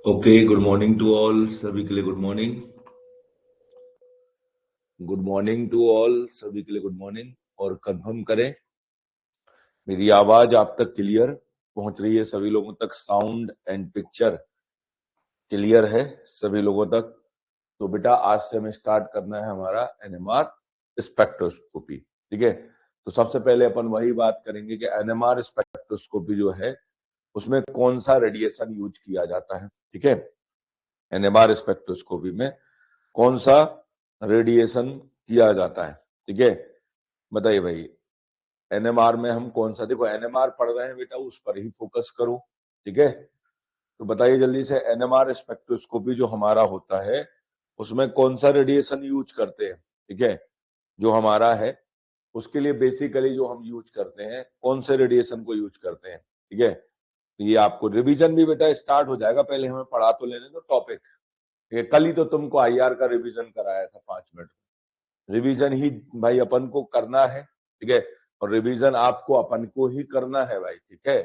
Okay, good morning to all. सभी के लिए good morning. Good morning to all, सभी के लिए गुड मॉर्निंग। और कंफर्म करें मेरी आवाज आप तक क्लियर पहुंच रही है? सभी लोगों तक साउंड एंड पिक्चर क्लियर है सभी लोगों तक? तो बेटा आज से हमें स्टार्ट करना है हमारा एनएमआर स्पेक्ट्रोस्कोपी। ठीक है, तो सबसे पहले अपन वही बात करेंगे कि एनएमआर स्पेक्ट्रोस्कोपी जो है उसमें कौन सा रेडिएशन यूज किया जाता है। ठीक है, एनएमआर स्पेक्ट्रोस्कोपी में कौन सा रेडिएशन किया जाता है। ठीक है, बताइए भाई, एनएमआर में हम कौन सा, देखो एनएमआर पढ़ रहे हैं बेटा, उस पर ही फोकस करो। ठीक है, तो बताइए जल्दी से, एनएमआर स्पेक्ट्रोस्कोपी जो हमारा होता है उसमें कौन सा रेडिएशन यूज करते हैं। ठीक है, जो हमारा है उसके लिए बेसिकली जो हम यूज करते हैं, कौन से रेडिएशन को यूज करते हैं। ठीक है, तो ये आपको रिवीजन भी बेटा स्टार्ट हो जाएगा, पहले हमें पढ़ा तो लेने दो टॉपिक। कल ही तो तुमको आईआर का रिवीजन कराया था 5 मिनट। रिवीजन ही भाई अपन को करना है। ठीक है, और रिवीजन आपको अपन को ही करना है भाई। ठीक है,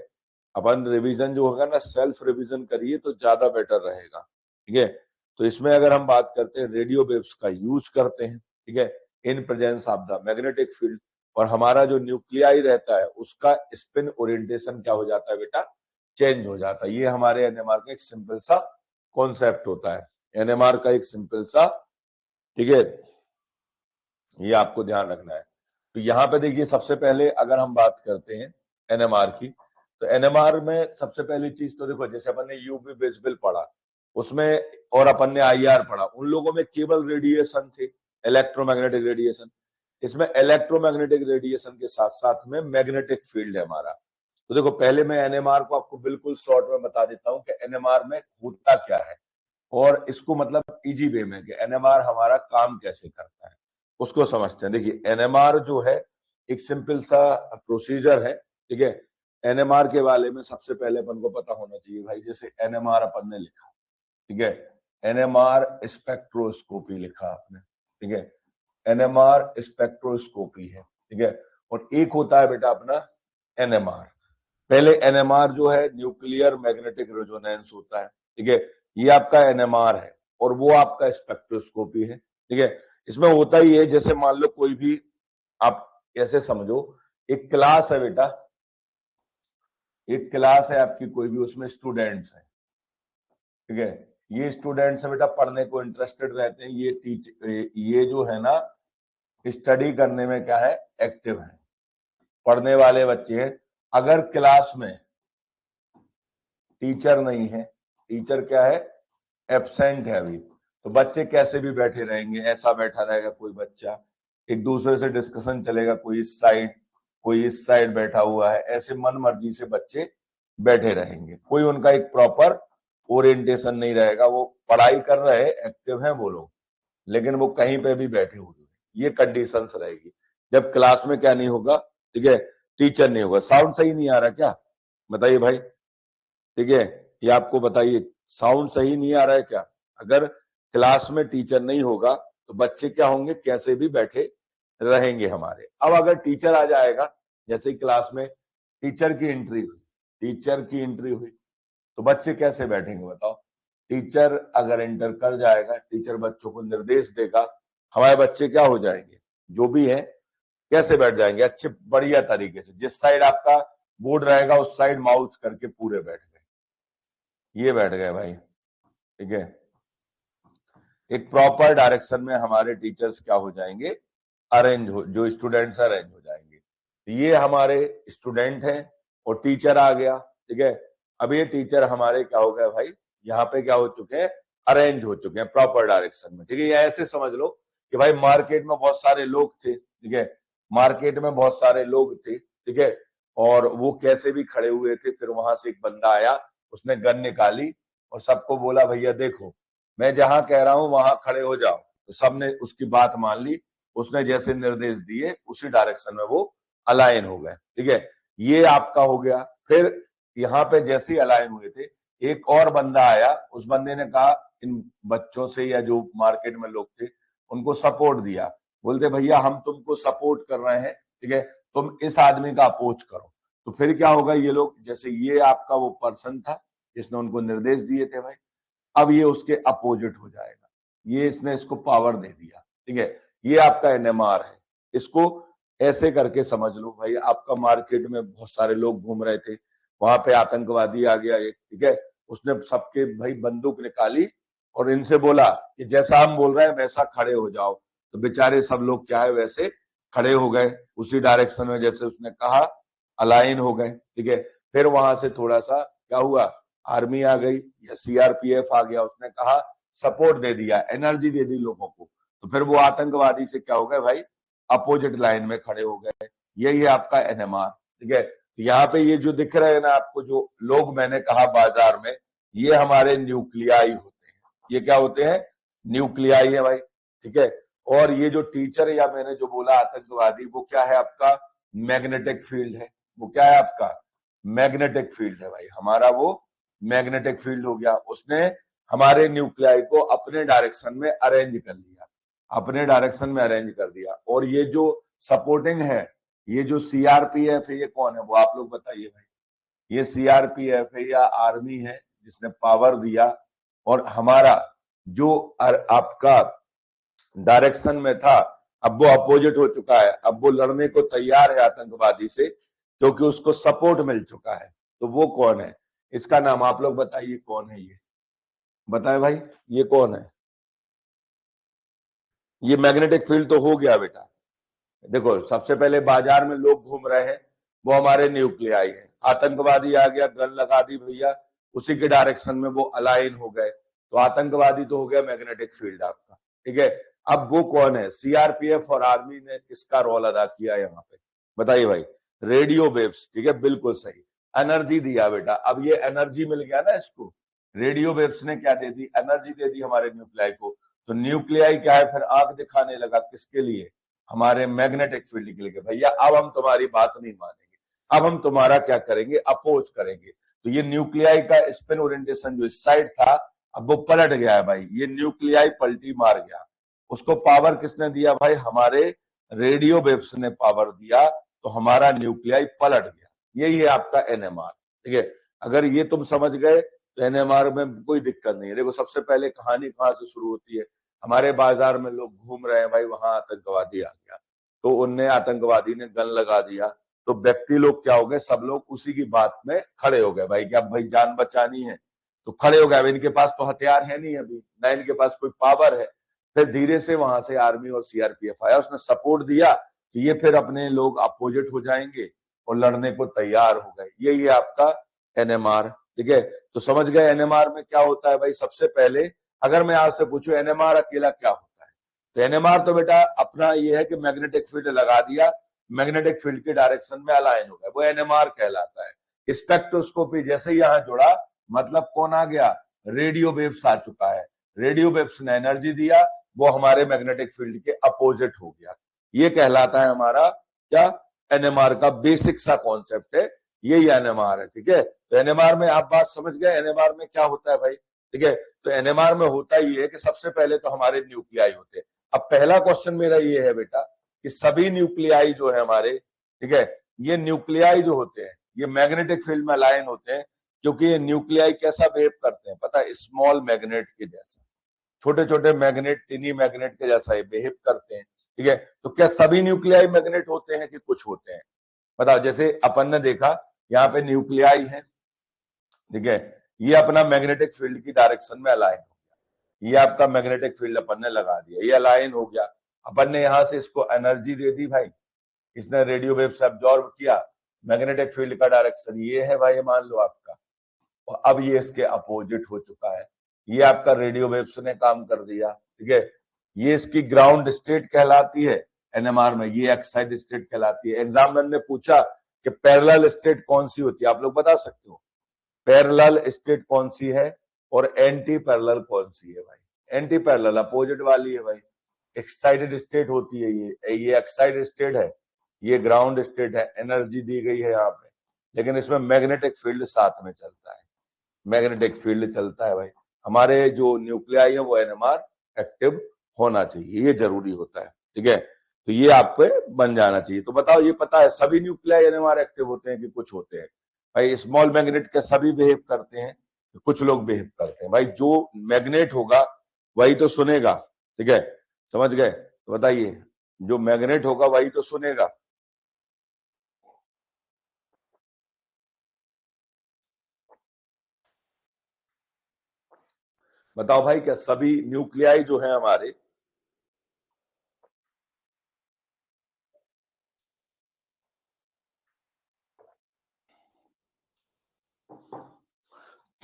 अपन रिवीजन जो होगा ना, सेल्फ रिवीजन करिए तो ज्यादा बेटर रहेगा। ठीक है, तो इसमें अगर हम बात करते हैं, रेडियो वेव्स का यूज करते हैं। ठीक है, in presence of the magnetic field, और हमारा जो न्यूक्लियाई रहता है उसका स्पिन ओरिएंटेशन क्या हो जाता है बेटा, चेंज हो जाता है। ये हमारे एनएमआर का एक सिंपल सा कॉन्सेप्ट होता है, एनएमआर का एक सिंपल सा। ठीक है, ये आपको ध्यान रखना है। तो यहाँ पे देखिए, सबसे पहले अगर हम बात करते हैं एनएमआर की, तो एनएमआर में सबसे पहली चीज तो देखो, जैसे अपन ने यूवी विजिबल पढ़ा उसमें, और अपन ने आईआर पढ़ा, उन लोगों में केवल रेडिएशन थे, इलेक्ट्रोमैग्नेटिक रेडिएशन। इसमें इलेक्ट्रोमैग्नेटिक रेडिएशन के साथ साथ में मैग्नेटिक फील्ड है हमारा। तो देखो, पहले मैं एनएमआर को आपको बिल्कुल शॉर्ट में बता देता हूं कि एनएमआर में होता क्या है, और इसको मतलब इजी वे में कि एनएमआर हमारा काम कैसे करता है उसको समझते हैं। देखिए, एनएमआर जो है एक सिंपल सा प्रोसीजर है। ठीक है, एनएमआर के बारे में सबसे पहले अपन को पता होना चाहिए भाई। जैसे एनएमआर अपन ने लिखा, ठीक है, एनएमआर स्पेक्ट्रोस्कोपी लिखा आपने। ठीक है, एनएमआर स्पेक्ट्रोस्कोपी है। ठीक है, और एक होता है बेटा अपना एनएमआर। पहले एनएमआर जो है न्यूक्लियर मैग्नेटिक रेजोनेंस होता है। ठीक है, ये आपका एनएमआर है, और वो आपका स्पेक्ट्रोस्कोपी है। ठीक है, इसमें होता ही है, जैसे मान लो कोई भी, आप ऐसे समझो एक क्लास है बेटा, एक क्लास है आपकी कोई भी, उसमें स्टूडेंट्स हैं। ठीक है, ये स्टूडेंट्स है बेटा, पढ़ने को इंटरेस्टेड रहते हैं, ये जो है ना, स्टडी करने में क्या है, एक्टिव है, पढ़ने वाले बच्चे हैं। अगर क्लास में टीचर नहीं है, टीचर क्या है, एब्सेंट है अभी, तो बच्चे कैसे भी बैठे रहेंगे, ऐसा बैठा रहेगा कोई बच्चा, एक दूसरे से डिस्कशन चलेगा, कोई इस साइड कोई इस साइड बैठा हुआ है, ऐसे मन मर्जी से बच्चे बैठे रहेंगे, कोई उनका एक प्रॉपर ओरिएंटेशन नहीं रहेगा। वो पढ़ाई कर रहे हैं, एक्टिव हैं वो लोग, लेकिन वो कहीं पे भी बैठे हुए, ये कंडीशंस रहेगी जब क्लास में क्या नहीं होगा। ठीक है, टीचर नहीं होगा। साउंड सही नहीं आ रहा क्या, बताइए भाई। ठीक है, ये आपको बताइए, साउंड सही नहीं आ रहा है क्या? अगर क्लास में टीचर नहीं होगा तो बच्चे क्या होंगे, कैसे भी बैठे रहेंगे हमारे। अब अगर टीचर आ जाएगा, जैसे क्लास में टीचर की एंट्री हुई, टीचर की एंट्री हुई, तो बच्चे कैसे बैठेंगे बताओ। टीचर अगर एंटर कर जाएगा, टीचर बच्चों को निर्देश देगा, हमारे बच्चे क्या हो जाएंगे, जो भी है, कैसे बैठ जाएंगे, अच्छे बढ़िया तरीके से। जिस साइड आपका बोर्ड रहेगा उस साइड माउथ करके पूरे बैठ गए, ये बैठ गए भाई। ठीक है, एक प्रॉपर डायरेक्शन में हमारे टीचर्स क्या हो जाएंगे, अरेंज हो, जो स्टूडेंट्स अरेंज हो जाएंगे। ये हमारे स्टूडेंट हैं और टीचर आ गया। ठीक है, अब ये टीचर हमारे क्या हो गए भाई, यहाँ पे क्या हो चुके हैं, अरेंज हो चुके हैं प्रॉपर डायरेक्शन में। ठीक है, ये ऐसे समझ लो कि भाई मार्केट में बहुत सारे लोग थे। ठीक है, मार्केट में बहुत सारे लोग थे। ठीक है, और वो कैसे भी खड़े हुए थे, फिर वहां से एक बंदा आया, उसने गन निकाली और सबको बोला, भैया देखो मैं जहां कह रहा हूं वहां खड़े हो जाओ। तो सबने उसकी बात मान ली, उसने जैसे निर्देश दिए उसी डायरेक्शन में वो अलाइन हो गए। ठीक है, ये आपका हो गया। फिर यहाँ पे जैसे ही अलाइन हुए थे, एक और बंदा आया, उस बंदे ने कहा इन बच्चों से, या जो मार्केट में लोग थे उनको सपोर्ट दिया, बोलते भैया हम तुमको सपोर्ट कर रहे हैं, ठीक है, तुम इस आदमी का अपोज करो। तो फिर क्या होगा, ये लोग, जैसे ये आपका वो पर्सन था जिसने उनको निर्देश दिए थे भाई, अब ये उसके अपोजिट हो जाएगा, ये इसने इसको पावर दे दिया, ठीक है। ये आपका एनएमआर है, इसको ऐसे करके समझ लो भाई। आपका मार्केट में बहुत सारे लोग घूम रहे थे, वहां पे आतंकवादी आ गया एक, ठीक है, उसने सबके भाई बंदूक निकाली और इनसे बोला कि जैसा हम बोल रहे हैं वैसा खड़े हो जाओ। तो बेचारे सब लोग क्या है वैसे खड़े हो गए उसी डायरेक्शन में जैसे उसने कहा, अलाइन हो गए, ठीक है। फिर वहां से थोड़ा सा क्या हुआ, आर्मी आ गई या सीआरपीएफ आ गया, उसने कहा सपोर्ट दे दिया, एनर्जी दे दी लोगों को, तो फिर वो आतंकवादी से क्या हो गए भाई, अपोजिट लाइन में खड़े हो गए। यही है आपका एनएमआर, ठीक है। यहाँ पे ये जो दिख रहे हैं ना आपको, जो लोग मैंने कहा बाजार में, ये हमारे न्यूक्लियाई होते हैं। ये क्या होते हैं, न्यूक्लियाई है भाई, ठीक है। और ये जो टीचर या मैंने जो बोला आतंकवादी, वो क्या है आपका, मैग्नेटिक फील्ड है। वो क्या है आपका, मैग्नेटिक फील्ड है भाई हमारा, वो मैग्नेटिक फील्ड हो गया। उसने हमारे न्यूक्लियाई को अपने डायरेक्शन में अरेंज कर लिया, अपने डायरेक्शन में अरेंज कर दिया। और ये जो सपोर्टिंग है, ये जो सीआरपीएफ है, ये कौन है, वो आप लोग बताइए भाई। ये सीआरपीएफ है या आर्मी है जिसने पावर दिया, और हमारा जो आपका डायरेक्शन में था अब वो अपोजिट हो चुका है, अब वो लड़ने को तैयार है आतंकवादी से, क्योंकि उसको सपोर्ट मिल चुका है। तो वो कौन है, इसका नाम आप लोग बताइए कौन है, ये बताए भाई, ये कौन है। ये मैग्नेटिक फील्ड तो हो गया बेटा। देखो सबसे पहले बाजार में लोग घूम रहे हैं, वो हमारे न्यूक्लियाई है। आतंकवादी आ गया, गन लगा दी भैया, उसी के डायरेक्शन में वो अलाइन हो गए, तो आतंकवादी तो हो गया मैग्नेटिक फील्ड आपका, ठीक है। अब वो कौन है, सीआरपीएफ और आर्मी ने किसका रोल अदा किया यहाँ पे, बताइए भाई। रेडियो वेव्स, ठीक है, बिल्कुल सही, एनर्जी दिया बेटा। अब ये एनर्जी मिल गया ना इसको, रेडियो वेव्स ने क्या दे दी, एनर्जी दे दी हमारे न्यूक्लियाई को। तो न्यूक्लियाई क्या है, फिर आंख दिखाने लगा किसके लिए, हमारे मैग्नेटिक फील्ड के लिए। भैया अब हम तुम्हारी बात नहीं मानेंगे, अब हम तुम्हारा क्या करेंगे, अपोज करेंगे। तो ये न्यूक्लियाई का स्पिन ओरिएंटेशन जो इस साइड था, अब वो पलट गया है भाई, ये न्यूक्लियाई पलटी मार गया। उसको पावर किसने दिया भाई, हमारे रेडियो वेव्स ने पावर दिया, तो हमारा न्यूक्लियाई पलट गया। यही है आपका एनएमआर, ठीक है। अगर ये तुम समझ गए तो एनएमआर में कोई दिक्कत नहीं है। देखो सबसे पहले कहानी कहां से शुरू होती है, हमारे बाजार में लोग घूम रहे हैं भाई, वहां आतंकवादी आ गया, तो उनने आतंकवादी ने गन लगा दिया, तो व्यक्ति लोग क्या हो गए, सब लोग उसी की बात में खड़े हो गए भाई कि अब भाई जान बचानी है, तो खड़े हो गए। अब इनके पास तो हथियार है नहीं अभी, ना इनके पास कोई पावर है। फिर धीरे से वहां से आर्मी और सीआरपीएफ आया, उसने सपोर्ट दिया, तो ये फिर अपने लोग अपोजिट हो जाएंगे और लड़ने को तैयार हो गए। यही है आपका एनएमआर, ठीक है। तो समझ गए एनएमआर में क्या होता है भाई। सबसे पहले अगर मैं आज से पूछूं एनएमआर अकेला क्या होता है, तो एनएमआर तो बेटा अपना ये है कि मैग्नेटिक फील्ड लगा दिया, मैग्नेटिक फील्ड के डायरेक्शन में अलाइन हो गया, वो एनएमआर कहलाता है। स्पेक्ट्रोस्कोपी जैसे ही यहां जुड़ा, मतलब कौन आ गया, रेडियो वेव्स आ चुका है, रेडियो वेव्स ने एनर्जी दिया, वो हमारे मैग्नेटिक फील्ड के अपोजिट हो गया। ये कहलाता है हमारा क्या, एनएमआर का बेसिक सा कॉन्सेप्ट है, यही एनएमआर है, ठीक है। तो एनएमआर में आप बात समझ गए, एनएमआर में क्या होता है भाई, ठीक है। तो एनएमआर में होता ही है कि सबसे पहले तो हमारे न्यूक्लियाई होते हैं। अब पहला क्वेश्चन मेरा ये है बेटा कि सभी न्यूक्लियाई जो है हमारे, ठीक है, ये न्यूक्लियाई जो होते हैं ये मैग्नेटिक फील्ड में अलाइन होते हैं, क्योंकि ये न्यूक्लियाई कैसा बिहेव करते हैं पता है, स्मॉल मैग्नेट के जैसा, छोटे छोटे मैग्नेट, टिनी मैग्नेट के जैसा ये बिहेव करते हैं, ठीक है। तो क्या सभी न्यूक्लियाई मैग्नेट होते हैं कि कुछ होते हैं, बताओ। जैसे अपन ने देखा यहाँ पे न्यूक्लियाई है, ठीक है, ये अपना मैग्नेटिक फील्ड की डायरेक्शन में अलाइन हो गया, ये आपका मैग्नेटिक फील्ड अपन ने लगा दिया, ये अलाइन हो गया। अपन ने यहां से इसको एनर्जी दे दी भाई, इसने रेडियो वेव से अब्जॉर्ब किया, मैग्नेटिक फील्ड का डायरेक्शन ये है भाई, मान लो आपका, और अब ये इसके अपोजिट हो चुका है, ये आपका रेडियो वेव्स ने काम कर दिया, ठीक है। ये इसकी ग्राउंड स्टेट कहलाती है एनएमआर में, ये एक्साइड स्टेट कहलाती है। एग्जामिनर ने पूछा कि पैरेलल स्टेट कौन सी होती है, आप लोग बता सकते हो पैरेलल स्टेट कौन सी है और एंटी पैरेलल कौन सी है भाई। एंटी पैरेलल अपोजिट वाली है भाई, एक्साइटेड स्टेट होती है ये एक्साइटेड स्टेट है, ये ग्राउंड स्टेट है, एनर्जी दी गई है यहाँ पे, लेकिन इसमें मैग्नेटिक फील्ड साथ में चलता है, मैग्नेटिक फील्ड चलता है भाई। हमारे जो न्यूक्लियाई है वो एनएमआर एक्टिव होना चाहिए, ये जरूरी होता है, ठीक है। तो ये आप पे बन जाना चाहिए। तो बताओ, ये पता है सभी न्यूक्लियाई एनएमआर एक्टिव होते हैं कि कुछ होते हैं भाई। स्मॉल मैग्नेट के सभी बिहेव करते हैं कुछ लोग बिहेव करते हैं भाई, जो मैग्नेट होगा वही तो सुनेगा, ठीक है, समझ गए? तो बताइए, जो मैग्नेट होगा वही तो सुनेगा। बताओ भाई, क्या सभी न्यूक्लियाई जो है हमारे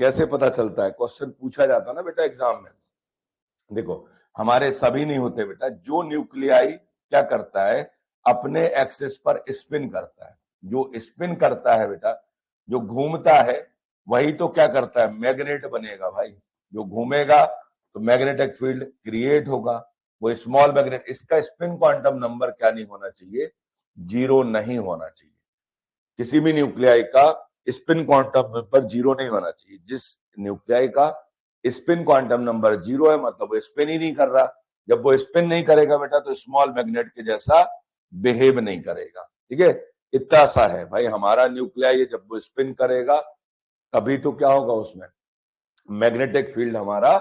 कैसे पता चलता है? क्वेश्चन पूछा जाता है ना बेटा एग्जाम में। देखो, हमारे सभी नहीं होते बेटा, जो न्यूक्लियाई क्या करता है, अपने एक्सिस पर स्पिन करता है। जो स्पिन करता है बेटा, जो घूमता है, वही तो क्या करता है, मैग्नेट बनेगा भाई। जो घूमेगा तो मैग्नेटिक फील्ड क्रिएट होगा, वो स्मॉल मैग्नेट। इसका स्पिन क्वांटम नंबर क्या नहीं होना चाहिए, 0 नहीं होना चाहिए। किसी भी न्यूक्लियाई का स्पिन क्वांटम नंबर 0 नहीं होना चाहिए। जिस न्यूक्लियाई का स्पिन क्वांटम नंबर 0 है, मतलब वो स्पिन ही नहीं कर रहा। जब वो स्पिन नहीं करेगा बेटा, तो स्मॉल मैग्नेट के जैसा बिहेव नहीं करेगा, ठीक है। इतना सा है भाई हमारा न्यूक्लियाई, जब वो स्पिन करेगा तभी तो क्या होगा, उसमें मैग्नेटिक फील्ड हमारा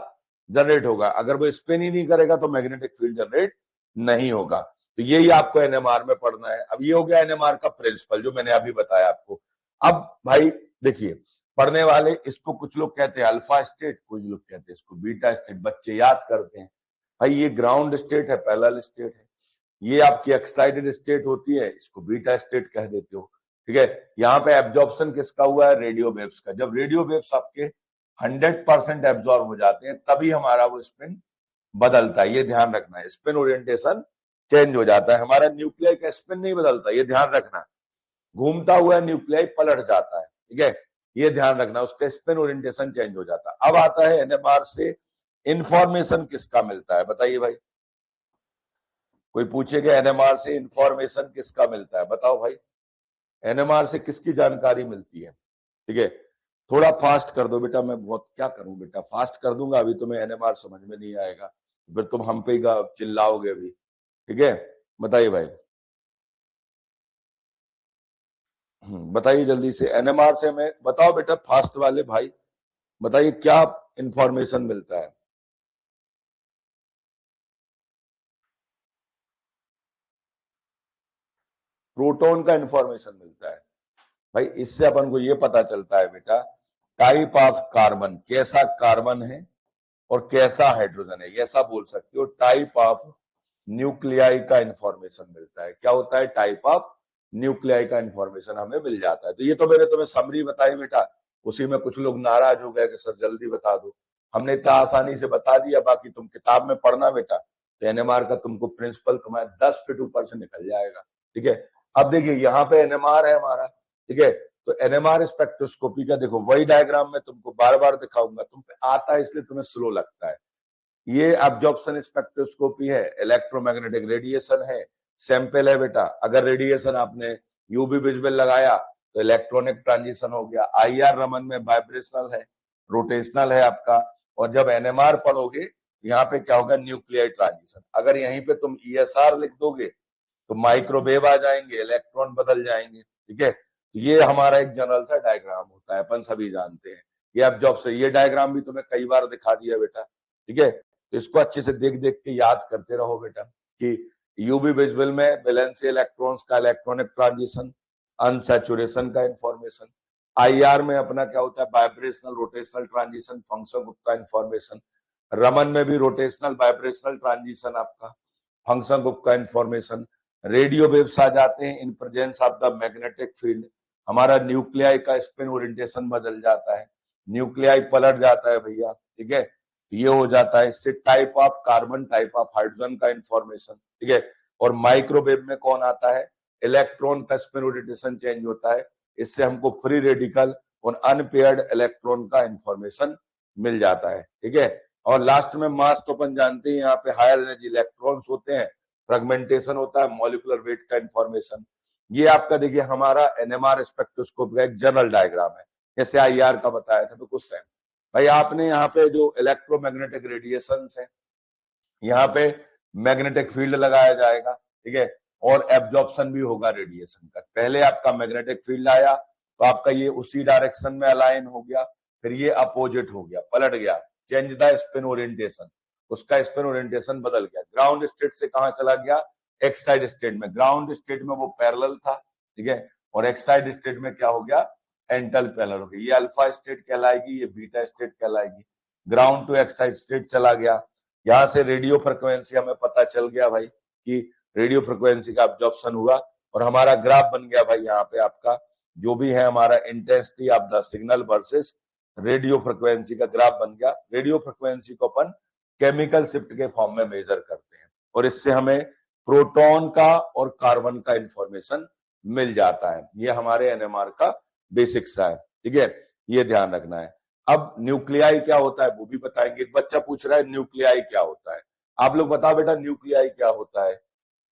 जनरेट होगा। अगर वो स्पिन ही नहीं करेगा तो मैग्नेटिक फील्ड जनरेट नहीं होगा। तो यही आपको एनएमआर में पढ़ना है। अब ये हो गया एनएमआर का प्रिंसिपल, जो मैंने अभी बताया आपको। अब भाई देखिए, पढ़ने वाले इसको कुछ लोग कहते हैं अल्फा स्टेट, कुछ लोग कहते हैं इसको बीटा स्टेट, बच्चे याद करते हैं। भाई ये ग्राउंड स्टेट है, पैरेलल स्टेट है। ये आपकी एक्साइटेड स्टेट होती है, इसको बीटा स्टेट कह देते हो, ठीक है। यहाँ पे एब्जॉर्प्शन किसका हुआ है, रेडियो वेव्स का। जब रेडियो वेव्स आपके 100% एब्जॉर्ब हो जाते हैं, तभी हमारा वो स्पिन बदलता है। ये ध्यान रखना है, स्पिन ओरिएंटेशन चेंज हो जाता है। हमारा न्यूक्लियाई का स्पिन नहीं बदलता, ये ध्यान रखना। घूमता हुआ न्यूक्लियाई पलट जाता है, ठीक है, ये ध्यान रखना, उसका स्पिन ओरिएंटेशन चेंज हो जाता है। अब आता है एनएमआर से इंफॉर्मेशन किसका मिलता है, बताइए भाई। कोई पूछेगा एनएमआर से इंफॉर्मेशन किसका मिलता है, बताओ भाई। एनएमआर से किसकी जानकारी मिलती है, ठीक है। थोड़ा फास्ट कर दो बेटा, मैं बहुत क्या करूं बेटा, फास्ट कर दूंगा अभी तुम्हें एनएमआर समझ में नहीं आएगा, फिर तुम हम पे चिल्लाओगे भी, ठीक है। बताइए भाई, बताइए जल्दी से एनएमआर से। मैं बताओ बेटा, फास्ट वाले भाई बताइए, क्या इंफॉर्मेशन मिलता है। प्रोटॉन का इंफॉर्मेशन मिलता है भाई। इससे अपन को ये पता चलता है बेटा, टाइप ऑफ कार्बन, कैसा कार्बन है और कैसा हाइड्रोजन है, ये ऐसा बोल सकते हो। टाइप ऑफ न्यूक्लियाई का इंफॉर्मेशन मिलता है। क्या होता है, टाइप ऑफ न्यूक्लियाई का इंफॉर्मेशन हमें मिल जाता है। तो ये तो मैंने तुम्हें समरी बताई बेटा, उसी में कुछ लोग नाराज हो गए कि सर जल्दी बता दो। हमने इतना आसानी से बता दिया, बाकी तुम किताब में पढ़ना बेटा, तो एनएमआर का तुमको प्रिंसिपल तुम्हारे 10 फीट ऊपर से निकल जाएगा, ठीक है। अब देखिए, यहाँ पे एनएमआर है हमारा, ठीक है। तो एनएमआर स्पेक्ट्रोस्कोपी का देखो, वही डायग्राम में तुमको बार बार दिखाऊंगा, तुम पे आता है इसलिए तुम्हें स्लो लगता है। ये एब्जॉर्प्शन स्पेक्ट्रोस्कोपी है, इलेक्ट्रोमैग्नेटिक रेडिएशन है, सैंपल है बेटा। अगर रेडिएशन आपने यूवी विजिबल लगाया तो इलेक्ट्रॉनिक ट्रांजिशन हो गया। आईआर रमन में वाइब्रेशनल है, रोटेशनल है आपका। और जब एनएमआर पढ़ोगे, यहाँ पे क्या होगा, न्यूक्लियर ट्रांजिशन। अगर यहीं पे तुम ईएसआर लिख दोगे तो माइक्रोवेव आ जाएंगे, इलेक्ट्रॉन बदल जाएंगे, ठीक है। ये हमारा एक जनरल सा डायग्राम होता है, अपन सभी जानते हैं। ये एब्जॉर्प्शन, ये डायग्राम भी तुम्हें कई बार दिखा दिया बेटा, ठीक है। तो इसको अच्छे से देख देख के याद करते रहो बेटा, कि यूवी विजुअल में वैलेंसी इलेक्ट्रॉन्स का इलेक्ट्रॉनिक ट्रांजिशन, अनसैचुरेशन का इंफॉर्मेशन। आईआर में अपना क्या होता है, vibrational rotational transition, function group का इंफॉर्मेशन। रमन में भी रोटेशनल वाइब्रेशनल ट्रांजिशन आपका, फंक्शन ग्रुप का इंफॉर्मेशन। रेडियो वेव्स आ जाते हैं in presence of the magnetic field. हमारा न्यूक्लियाई का स्पिन ओरिएंटेशन बदल जाता है, न्यूक्लियाई पलट जाता है भैया, ठीक है। ये हो जाता है। इससे type of carbon, type of hydrogen का इंफॉर्मेशन, ठीक है। और माइक्रोवेव में कौन आता है, इलेक्ट्रॉन का स्पिन ओरिएंटेशन चेंज होता है। इससे हमको फ्री रेडिकल और अनपेयर्ड इलेक्ट्रॉन का इंफॉर्मेशन मिल जाता है, ठीक है। और लास्ट में मास तो अपन जानते हैं, यहाँ पे हायर एनर्जी इलेक्ट्रॉन्स होते हैं, फ्रेगमेंटेशन होता है, मॉलिक्यूलर वेट का इंफॉर्मेशन। ये आपका देखिए हमारा एनएमआर स्पेक्ट्रोस्कोप का एक जनरल डायग्राम है, जैसे आईआर का बताया था। तो कुछ है भाई, आपने यहाँ पे जो इलेक्ट्रोमैग्नेटिक रेडिएशन है, यहाँ पे मैग्नेटिक फील्ड लगाया जाएगा, ठीक है। और एब्जॉर्प्शन भी होगा रेडिएशन का। पहले आपका मैग्नेटिक फील्ड आया तो आपका ये उसी डायरेक्शन में अलाइन हो गया, फिर ये अपोजिट हो गया, पलट गया, चेंज द स्पिन ओरिएंटेशन, उसका स्पिन ओरिएंटेशन बदल गया, ग्राउंड स्टेट से कहां चला गया, एक्साइड स्टेट में। ग्राउंड स्टेट में वो पैरेलल था, ठीक है, और एक्साइड स्टेट में क्या हो गया, एंटल पैरेलल हो गया। ये अल्फा स्टेट कहलाएगी, ये बीटा स्टेट कहलाएगी। ग्राउंड टू एक्साइड स्टेट चला गया, यहां से रेडियो फ्रिक्वेंसी हमें पता चल गया भाई कि रेडियो फ्रिक्वेंसी का एब्जॉर्प्शन हुआ, और हमारा ग्राफ बन गया भाई यहाँ पे आपका जो भी है हमारा intensity of the signal versus radio frequency का ग्राफ बन गया। रेडियो फ्रिक्वेंसी को अपन केमिकल शिफ्ट के फॉर्म में मेजर करते हैं, और इससे हमें प्रोटॉन का और कार्बन का इंफॉर्मेशन मिल जाता है। ये हमारे एनएमआर का बेसिक्स है, ठीक है, ये ध्यान रखना है। अब न्यूक्लियाई क्या होता है वो भी बताएंगे। एक बच्चा पूछ रहा है न्यूक्लियाई क्या होता है, आप लोग बताओ बेटा न्यूक्लियाई क्या होता है।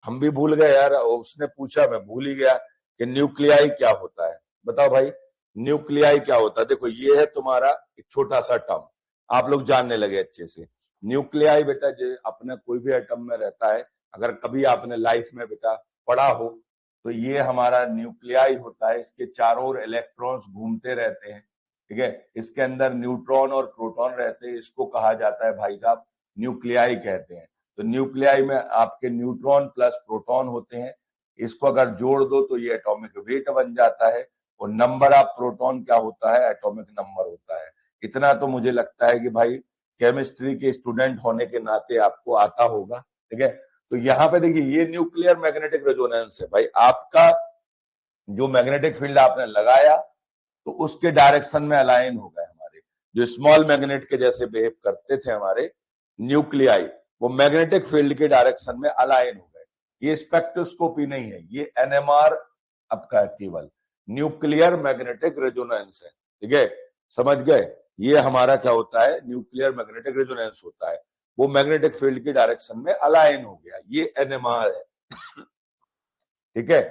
हम भी भूल गए यार, उसने पूछा मैं भूल ही गया कि न्यूक्लियाई क्या होता है। बताओ भाई न्यूक्लियाई क्या होता है। देखो ये है तुम्हारा एक छोटा सा टर्म, आप लोग जानने लगे अच्छे से। न्यूक्लियाई बेटा जो अपने कोई भी एटम में रहता है, अगर कभी आपने लाइफ में बेटा पढ़ा हो तो ये हमारा न्यूक्लियाई होता है। इसके चारों ओर इलेक्ट्रॉन्स घूमते रहते हैं, ठीक है, इसके अंदर न्यूट्रॉन और प्रोटॉन रहते हैं, इसको कहा जाता है भाई साहब न्यूक्लियाई कहते हैं। तो न्यूक्लियाई में आपके न्यूट्रॉन प्लस प्रोटॉन होते हैं, इसको अगर जोड़ दो तो ये एटॉमिक वेट बन जाता है, और नंबर ऑफ प्रोटॉन क्या होता है, एटॉमिक नंबर होता है। इतना तो मुझे लगता है कि भाई केमिस्ट्री के स्टूडेंट होने के नाते आपको आता होगा, ठीक है। तो यहाँ पे देखिए ये न्यूक्लियर मैग्नेटिक रेजोनेंस है भाई, आपका जो मैग्नेटिक फील्ड आपने लगाया तो उसके डायरेक्शन में अलाइन हो गए हमारे जो स्मॉल मैग्नेट के जैसे बिहेव करते थे हमारे न्यूक्लियाई, वो मैग्नेटिक फील्ड के डायरेक्शन में अलाइन हो गए। ये स्पेक्ट्रोस्कोपी नहीं है, ये एनएमआर आपका केवल न्यूक्लियर मैग्नेटिक रेजोनेंस है, ठीक है, समझ गए। ये हमारा क्या होता है, न्यूक्लियर मैग्नेटिक रेजोनेंस होता है, वो मैग्नेटिक फील्ड की डायरेक्शन में अलाइन हो गया, ये एनएमआर है, ठीक है।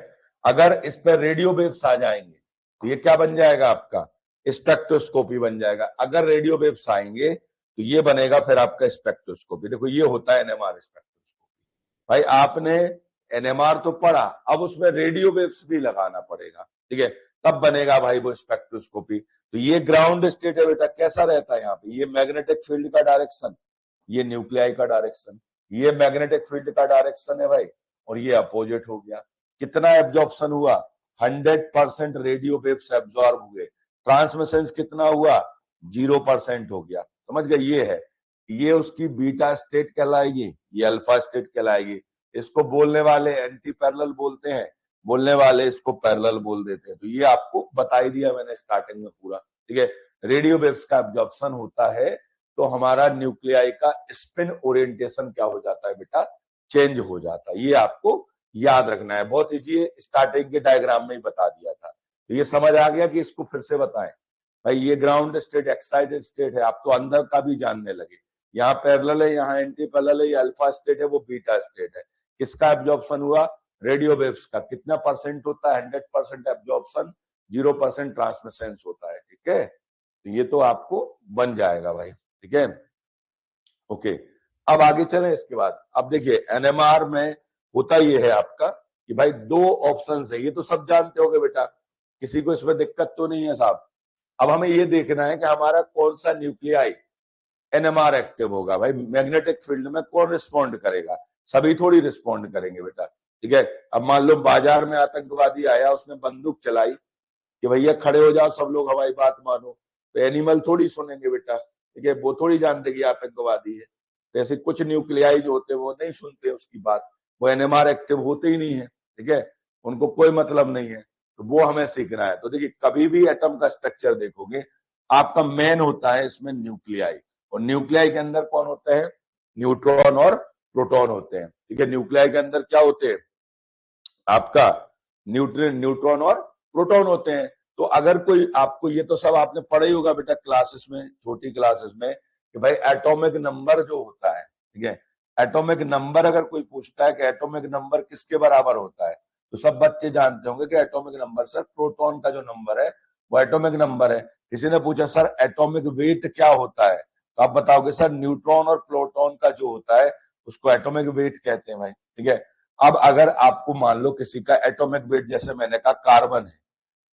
अगर इस पर रेडियो वेव्स आ जाएंगे तो ये क्या बन जाएगा, आपका स्पेक्ट्रोस्कोपी बन जाएगा। अगर रेडियो वेव्स आएंगे तो ये बनेगा फिर आपका स्पेक्ट्रोस्कोपी। देखो ये होता है एनएमआर स्पेक्ट्रोस्कोपी। भाई आपने एनएमआर तो पढ़ा, अब उसमें रेडियो वेव्स भी लगाना पड़ेगा, ठीक है, तब बनेगा भाई वो स्पेक्ट्रोस्कोपी। तो ये ग्राउंड स्टेट है बेटा, कैसा रहता है यहाँ पे, ये मैग्नेटिक फील्ड का डायरेक्शन, ये न्यूक्लियाई का डायरेक्शन, ये मैग्नेटिक फील्ड का डायरेक्शन है भाई, और ये अपोजिट हो गया। कितना एब्जॉर्प्शन हुआ, 100% रेडियो वेव्स एब्जॉर्ब हुए। ट्रांसमिशन कितना हुआ, 0% हो गया, समझ गए। ये है, ये उसकी बीटा स्टेट कहलाएगी, ये अल्फा स्टेट कहलाएगी। इसको बोलने वाले एंटी पैरेलल बोलते हैं, बोलने वाले इसको पैरेलल बोल देते हैं। तो ये आपको बता ही दिया मैंने स्टार्टिंग में पूरा, ठीक है। रेडियो वेव्स का एब्जॉर्प्शन होता है तो हमारा न्यूक्लियाई का स्पिन ओरिएंटेशन क्या हो जाता है बेटा, चेंज हो जाता है। ये आपको याद रखना है, बहुत इजी है, स्टार्टिंग के डायग्राम में ही बता दिया था। तो ये समझ आ गया कि इसको फिर से बताएं भाई। ये ग्राउंड स्टेट एक्साइटेड स्टेट है, आप तो अंदर का भी जानने लगे। यहाँ पैरेलल है, यहाँ एंटी पैरेलल है, ये अल्फा स्टेट है, वो बीटा स्टेट है। किसका एब्जॉर्प्शन हुआ, रेडियो वेव्स का। कितना परसेंट होता है, 100% एब्जॉर्प्शन, 0% ट्रांसमिशन होता है, ठीक है। तो ये तो आपको बन जाएगा भाई, ठीक है, ओके। अब आगे चलें इसके बाद। अब देखिए एनएमआर में होता ये है आपका कि भाई दो ऑप्शन है, ये तो सब जानते होगे बेटा, किसी को इसमें दिक्कत तो नहीं है साहब। अब हमें ये देखना है कि हमारा कौन सा न्यूक्लियाई एनएमआर एक्टिव होगा। भाई मैग्नेटिक फील्ड में कौन रिस्पॉन्ड करेगा, सभी थोड़ी रिस्पॉन्ड करेंगे बेटा, ठीक है। अब मान लो बाजार में आतंकवादी आया, उसने बंदूक चलाई कि भैया खड़े हो जाओ सब लोग, हमारी बात मानो, तो एनिमल थोड़ी सुनेंगे बेटा, ठीक है, वो थोड़ी जानते कि आतंकवादी है। तो ऐसे कुछ न्यूक्लियाई जो होते हैं वो नहीं सुनते उसकी बात, वो एनएमआर एक्टिव होते ही नहीं है, ठीक है, उनको कोई मतलब नहीं है। तो वो हमें सीखना है। तो देखिए कभी भी एटम का स्ट्रक्चर देखोगे, आपका मेन होता है इसमें न्यूक्लियाई, और न्यूक्लियाई के अंदर कौन होते हैं, न्यूट्रॉन और प्रोटॉन होते हैं, ठीक है। न्यूक्लियाई के अंदर क्या होते हैं, आपका न्यूट्रॉन और प्रोटॉन होते हैं। तो अगर कोई आपको, ये तो सब आपने पढ़ा ही होगा बेटा क्लासेस में, छोटी क्लासेस में, कि भाई एटॉमिक नंबर जो होता है, ठीक है, एटॉमिक नंबर अगर कोई पूछता है कि एटॉमिक नंबर किसके बराबर होता है, तो सब बच्चे जानते होंगे कि एटॉमिक नंबर सर प्रोटॉन का जो नंबर है वो एटॉमिक नंबर है। किसी ने पूछा सर एटॉमिक वेट क्या होता है, तो आप बताओगे सर न्यूट्रॉन और प्रोटॉन का जो होता है उसको एटॉमिक वेट कहते हैं भाई, ठीक है। अब अगर आपको मान लो किसी का एटॉमिक वेट, जैसे मैंने कहा कार्बन है,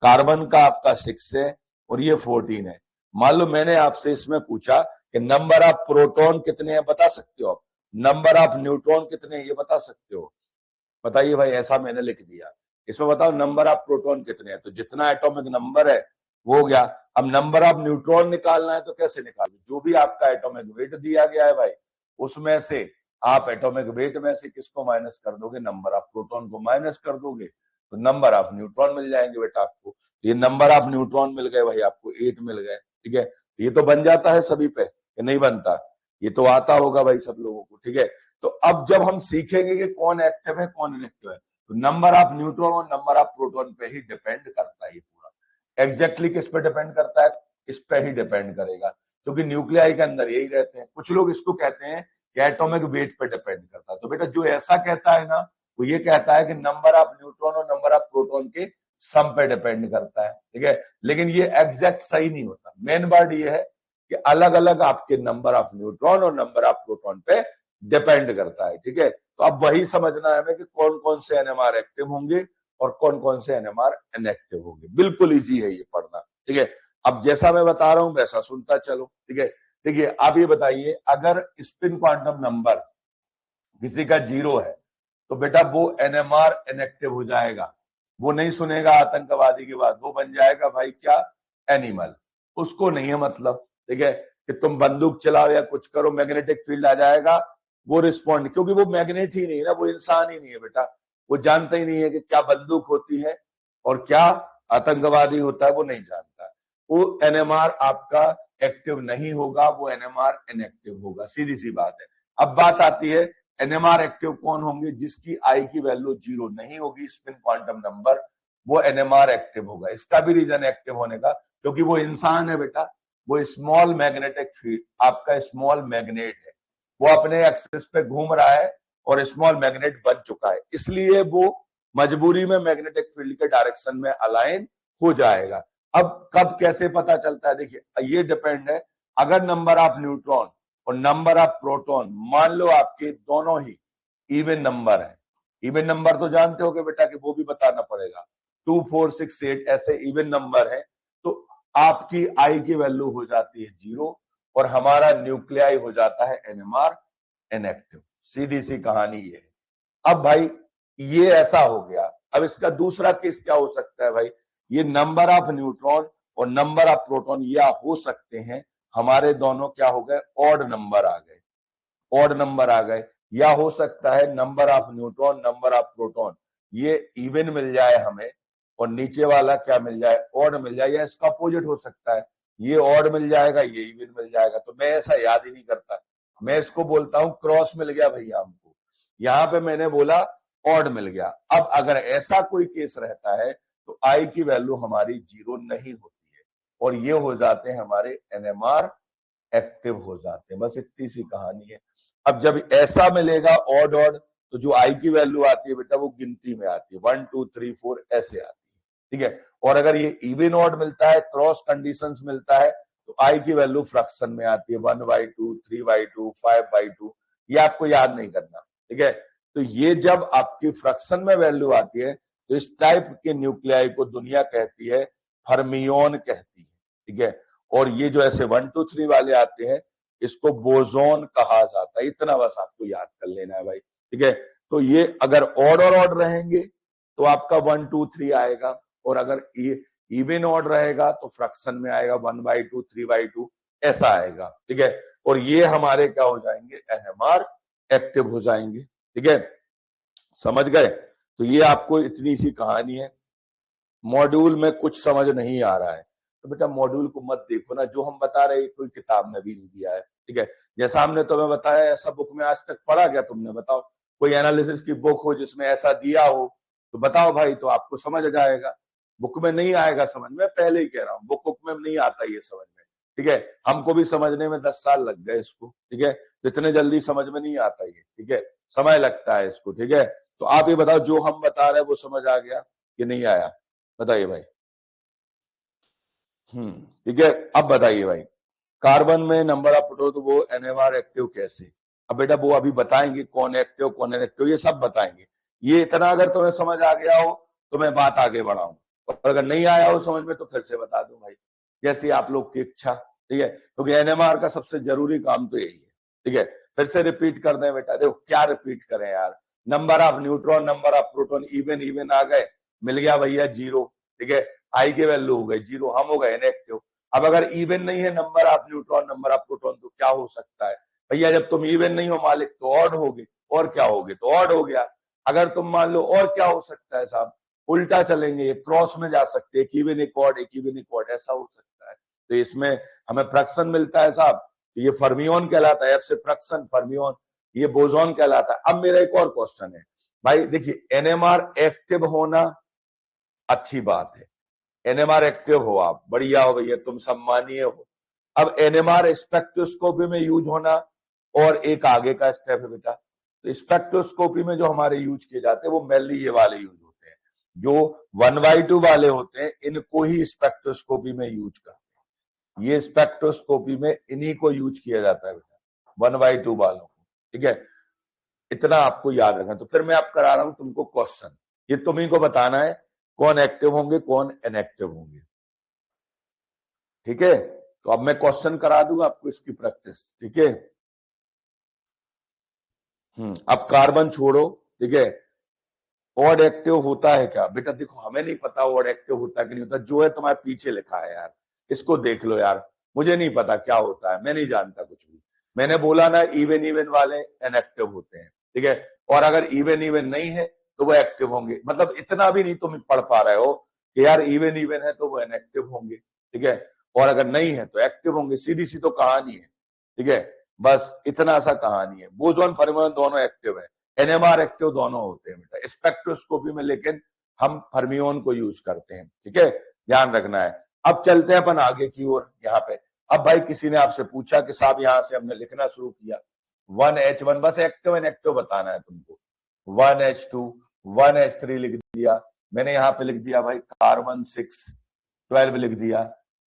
कार्बन का आपका 6 है और ये 14 है, मान लो मैंने आपसे इसमें पूछा कि नंबर ऑफ प्रोटॉन कितने हैं, बता सकते हो आप? नंबर ऑफ न्यूट्रॉन कितने हैं, ये बता सकते हो? बताइए भाई, ऐसा मैंने लिख दिया, इसमें बताओ नंबर ऑफ प्रोटॉन कितने हैं, तो जितना एटॉमिक नंबर है वो हो गया। अब नंबर ऑफ न्यूट्रॉन निकालना है तो कैसे निकालोगे? जो भी आपका एटॉमिक वेट दिया गया है भाई, उसमें से आप एटॉमिक वेट में से किसको माइनस कर दोगे? नंबर ऑफ प्रोटॉन को माइनस कर दोगे, तो नंबर ऑफ न्यूट्रॉन मिल जाएंगे बेटा आपको। ये नंबर ऑफ न्यूट्रॉन मिल गए भाई आपको, 8 मिल गए, ठीक है। ये तो बन जाता है सभी पे, कि नहीं बनता? ये तो आता होगा भाई सब लोगों को, ठीक है। तो अब जब हम सीखेंगे कि कौन एक्टिव है कौन इनएक्टिव है, तो नंबर ऑफ न्यूट्रॉन और नंबर ऑफ प्रोटॉन पे ही डिपेंड करता है ये पूरा। एग्जैक्टली किस पे डिपेंड करता है? इस पे ही डिपेंड करेगा, क्योंकि न्यूक्लियाई के अंदर यही रहते हैं। कुछ लोग इसको कहते हैं कि एटॉमिक वेट पे डिपेंड करता है। तो बेटा जो ऐसा कहता है ना, वो ये कहता है कि नंबर ऑफ न्यूट्रॉन और नंबर ऑफ प्रोटॉन के सम पे डिपेंड करता है, ठीक है। लेकिन ये एग्जैक्ट सही नहीं होता। मेन बात ये है कि अलग अलग आपके नंबर ऑफ न्यूट्रॉन और नंबर ऑफ प्रोटॉन पे डिपेंड करता है, ठीक है। तो अब वही समझना है हमें कि कौन कौन से एनएमआर एक्टिव होंगे और कौन कौन से एनएमआर इनएक्टिव होंगे। बिल्कुल इजी है ये पढ़ना, ठीक है। अब जैसा मैं बता रहा हूं वैसा सुनता चलो, ठीक है। देखिए आप ये बताइए, अगर स्पिन क्वांटम नंबर किसी का 0 है तो बेटा वो एनएमआर इनएक्टिव हो जाएगा, वो नहीं सुनेगा आतंकवादी की बात, वो बन जाएगा भाई क्या? एनिमल। उसको नहीं है मतलब, ठीक है, कि तुम बंदूक चलाओ या कुछ करो, मैग्नेटिक फील्ड आ जाएगा, वो रिस्पॉन्ड, क्योंकि वो मैग्नेट ही नहीं है ना, वो इंसान ही नहीं है बेटा। वो जानता ही नहीं है कि क्या बंदूक होती है और क्या आतंकवादी होता है, वो नहीं जानता। वो एनएमआर आपका एक्टिव नहीं होगा, वो एनएमआर इनएक्टिव होगा, सीधी सी बात है। अब बात आती है एनएमआर एक्टिव कौन होंगे? जिसकी आई की वैल्यू 0 नहीं होगी, स्पिन क्वांटम नंबर, वो एनएमआर एक्टिव होगा। इसका भी रीजन एक्टिव होने का, क्योंकि वो इंसान है बेटा, वो स्मॉल मैग्नेटिक फील्ड, आपका स्मॉल मैग्नेट है, वो अपने एक्सिस पे घूम रहा है और स्मॉल मैग्नेट बन चुका है, इसलिए वो मजबूरी में मैग्नेटिक फील्ड के डायरेक्शन में अलाइन हो जाएगा। अब कब कैसे पता चलता है? देखिए ये डिपेंड है, अगर नंबर ऑफ न्यूट्रॉन और नंबर ऑफ प्रोटॉन मान लो आपके दोनों ही इवन नंबर है। इवन नंबर तो जानते हो कि बेटा कि वो भी बताना पड़ेगा, 2 4 6 8 ऐसे इवन नंबर है, तो आपकी आई की वैल्यू हो जाती है 0 और हमारा न्यूक्लियाई हो जाता है एनएमआर इनएक्टिव। सीधी सी कहानी ये है। अब भाई ये ऐसा हो गया, अब इसका दूसरा केस क्या हो सकता है भाई? ये नंबर ऑफ न्यूट्रॉन और नंबर ऑफ प्रोटॉन या हो सकते हैं हमारे दोनों क्या हो गए? ऑड नंबर आ गए, ऑड नंबर आ गए। या हो सकता है number of neutron number of proton ये इवन मिल जाए हमें और नीचे वाला क्या मिल जाए? ऑड मिल जाए। या इसका अपोजिट हो सकता है, ये ऑड मिल जाएगा ये इवन मिल जाएगा। तो मैं ऐसा याद ही नहीं करता, मैं इसको बोलता हूं क्रॉस मिल गया भैया हमको, यहां पे मैंने बोला ऑड मिल गया। अब अगर ऐसा कोई केस रहता है तो आई की वैल्यू हमारी 0 नहीं होती है और ये हो जाते हैं हमारे एनएमआर एक्टिव हो जाते हैं। बस इतनी सी कहानी है। अब जब ऐसा मिलेगा ऑड ऑड, तो जो आई की वैल्यू आती है बेटा वो गिनती में आती है, 1 2 3 4 ऐसे आती है, ठीक है। और अगर ये इवन ऑड मिलता है, क्रॉस कंडीशंस मिलता है, तो आई की वैल्यू फ्रैक्शन में आती है, 1/2 3/2 5/2। ये आपको याद नहीं करना, ठीक है। तो ये जब आपकी फ्रैक्शन में वैल्यू आती है तो इस टाइप के न्यूक्लियाई को दुनिया कहती है फर्मियोन कहती है, ठीक है। और ये जो ऐसे 1 2 3 वाले आते हैं इसको बोसोन कहा जाता है। इतना बस आपको याद कर लेना है भाई, ठीक है। तो ये अगर ऑड और ऑड रहेंगे तो आपका 1 2 3 आएगा, और अगर ये इवन ऑड रहेगा तो फ्रैक्शन में आएगा 1/2 3/2 ऐसा आएगा, ठीक है। और ये हमारे क्या हो जाएंगे? एनएमआर एक्टिव हो जाएंगे, ठीक है। समझ गए? तो ये आपको इतनी सी कहानी है। मॉड्यूल में कुछ समझ नहीं आ रहा है तो बेटा मॉड्यूल को मत देखो ना, जो हम बता रहे हैं कोई किताब में भी नहीं दिया है, ठीक है। जैसा हमने तुम्हें बताया ऐसा बुक में आज तक पढ़ा क्या तुमने? बताओ कोई एनालिसिस की बुक हो जिसमें ऐसा दिया हो तो बताओ भाई, तो आपको समझ आ जाएगा। बुक में नहीं आएगा समझ में, पहले ही कह रहा हूँ, बुक में नहीं आता ये समझ में, ठीक है। हमको भी समझने में 10 साल लग गए इसको, ठीक है। इतने जल्दी समझ में नहीं आता ये, ठीक है, समय लगता है इसको, ठीक है। तो आप ये बताओ जो हम बता रहे हैं वो समझ आ गया कि नहीं आया? बताइए भाई। ठीक है। अब बताइए भाई, कार्बन में नंबर ऑफ प्रोटॉन, तो वो एनएमआर एक्टिव कैसे? अब बेटा वो अभी बताएंगे कौन एक्टिव कौन इनएक्टिव, ये सब बताएंगे। ये इतना अगर तुम्हें समझ आ गया हो तो मैं बात आगे बढ़ाऊं, और अगर नहीं आया हो समझ में तो फिर से बता दूं भाई। जैसी आप लोग की इच्छा, ठीक है, क्योंकि एनएमआर का सबसे जरूरी काम तो यही है, ठीक है। फिर से रिपीट कर दें बेटा, देखो क्या रिपीट करें यार, number of neutron, number of proton, even even आ गए, मिल गया भैया 0, ठीक है, आई की वैल्यू हो गई 0, हम हो गए इनएक्टिव। अब अगर इवन नहीं है number of neutron, number of proton, तो क्या हो सकता है भैया, जब तुम इवन नहीं हो मालिक तो ऑड होगे, और क्या होगे तो ऑड हो गया। अगर तुम मान लो और क्या हो सकता है साहब, उल्टा चलेंगे, क्रॉस में जा सकते हैं, एक इवन एक ऑड, एक इवन एक ऑड, ऐसा हो सकता है। तो इसमें हमें फ्रैक्शन मिलता है साहब, ये फर्मियोन कहलाता है, से फ्रैक्शन फर्मियोन, ये बोसॉन कहलाता है। अब मेरा एक और क्वेश्चन है भाई, देखिए एनएमआर एक्टिव होना अच्छी बात है, एनएमआर एक्टिव हो आप, बढ़िया हो भैया, तुम सम्मानीय हो। अब एनएमआर स्पेक्ट्रोस्कोपी में यूज होना और एक आगे का स्टेप है बेटा, तो स्पेक्ट्रोस्कोपी में जो हमारे यूज किए जाते हैं वो मेनली ये वाले यूज होते हैं, जो 1/2 वाले होते हैं, इनको ही स्पेक्ट्रोस्कोपी में यूज करते हैं। ये स्पेक्ट्रोस्कोपी में इन्हीं को यूज किया जाता है बेटा, 1/2 वालों को, ठीक है, इतना आपको याद रखना। तो फिर मैं आप करा रहा हूं तुमको क्वेश्चन, ये तुम्ही को बताना है कौन एक्टिव होंगे कौन इनएक्टिव होंगे, ठीक है। तो अब मैं क्वेश्चन करा दूंगा आपको इसकी प्रैक्टिस, ठीक है। अब कार्बन छोड़ो, ठीक है, ऑड एक्टिव होता है क्या बेटा, देखो हमें नहीं पता ऑड एक्टिव होता है कि नहीं होता, जो है तुम्हारे पीछे लिखा है यार, इसको देख लो यार, मुझे नहीं पता क्या होता है, मैं नहीं जानता कुछ भी। मैंने बोला ना इवन इवन वाले इनएक्टिव होते हैं, ठीक है, और अगर इवन इवन नहीं है तो वो एक्टिव होंगे, मतलब इतना भी नहीं तुम पढ़ पा रहे हो कि यार इवन इवन है तो वो इनएक्टिव होंगे, ठीक है, और अगर नहीं है तो एक्टिव होंगे, सीधी सी तो कहानी है, ठीक है, बस इतना सा कहानी है। बोसॉन फर्मियोन दोनों एक्टिव है, एनएमआर एक्टिव दोनों होते हैं बेटा स्पेक्ट्रोस्कोपी में, लेकिन हम फर्मियोन को यूज करते हैं, ठीक है, ध्यान रखना है। अब चलते हैं अपन आगे की ओर, यहाँ पे अब भाई किसी ने आपसे पूछा कि साहब यहाँ से हमने लिखना शुरू किया 1H1, बस एक्टिव इनएक्टिव बताना है तुमको, 1H2 1H3 लिख दिया मैंने, यहाँ पे लिख दिया भाई कार्बन 6 12 लिख दिया,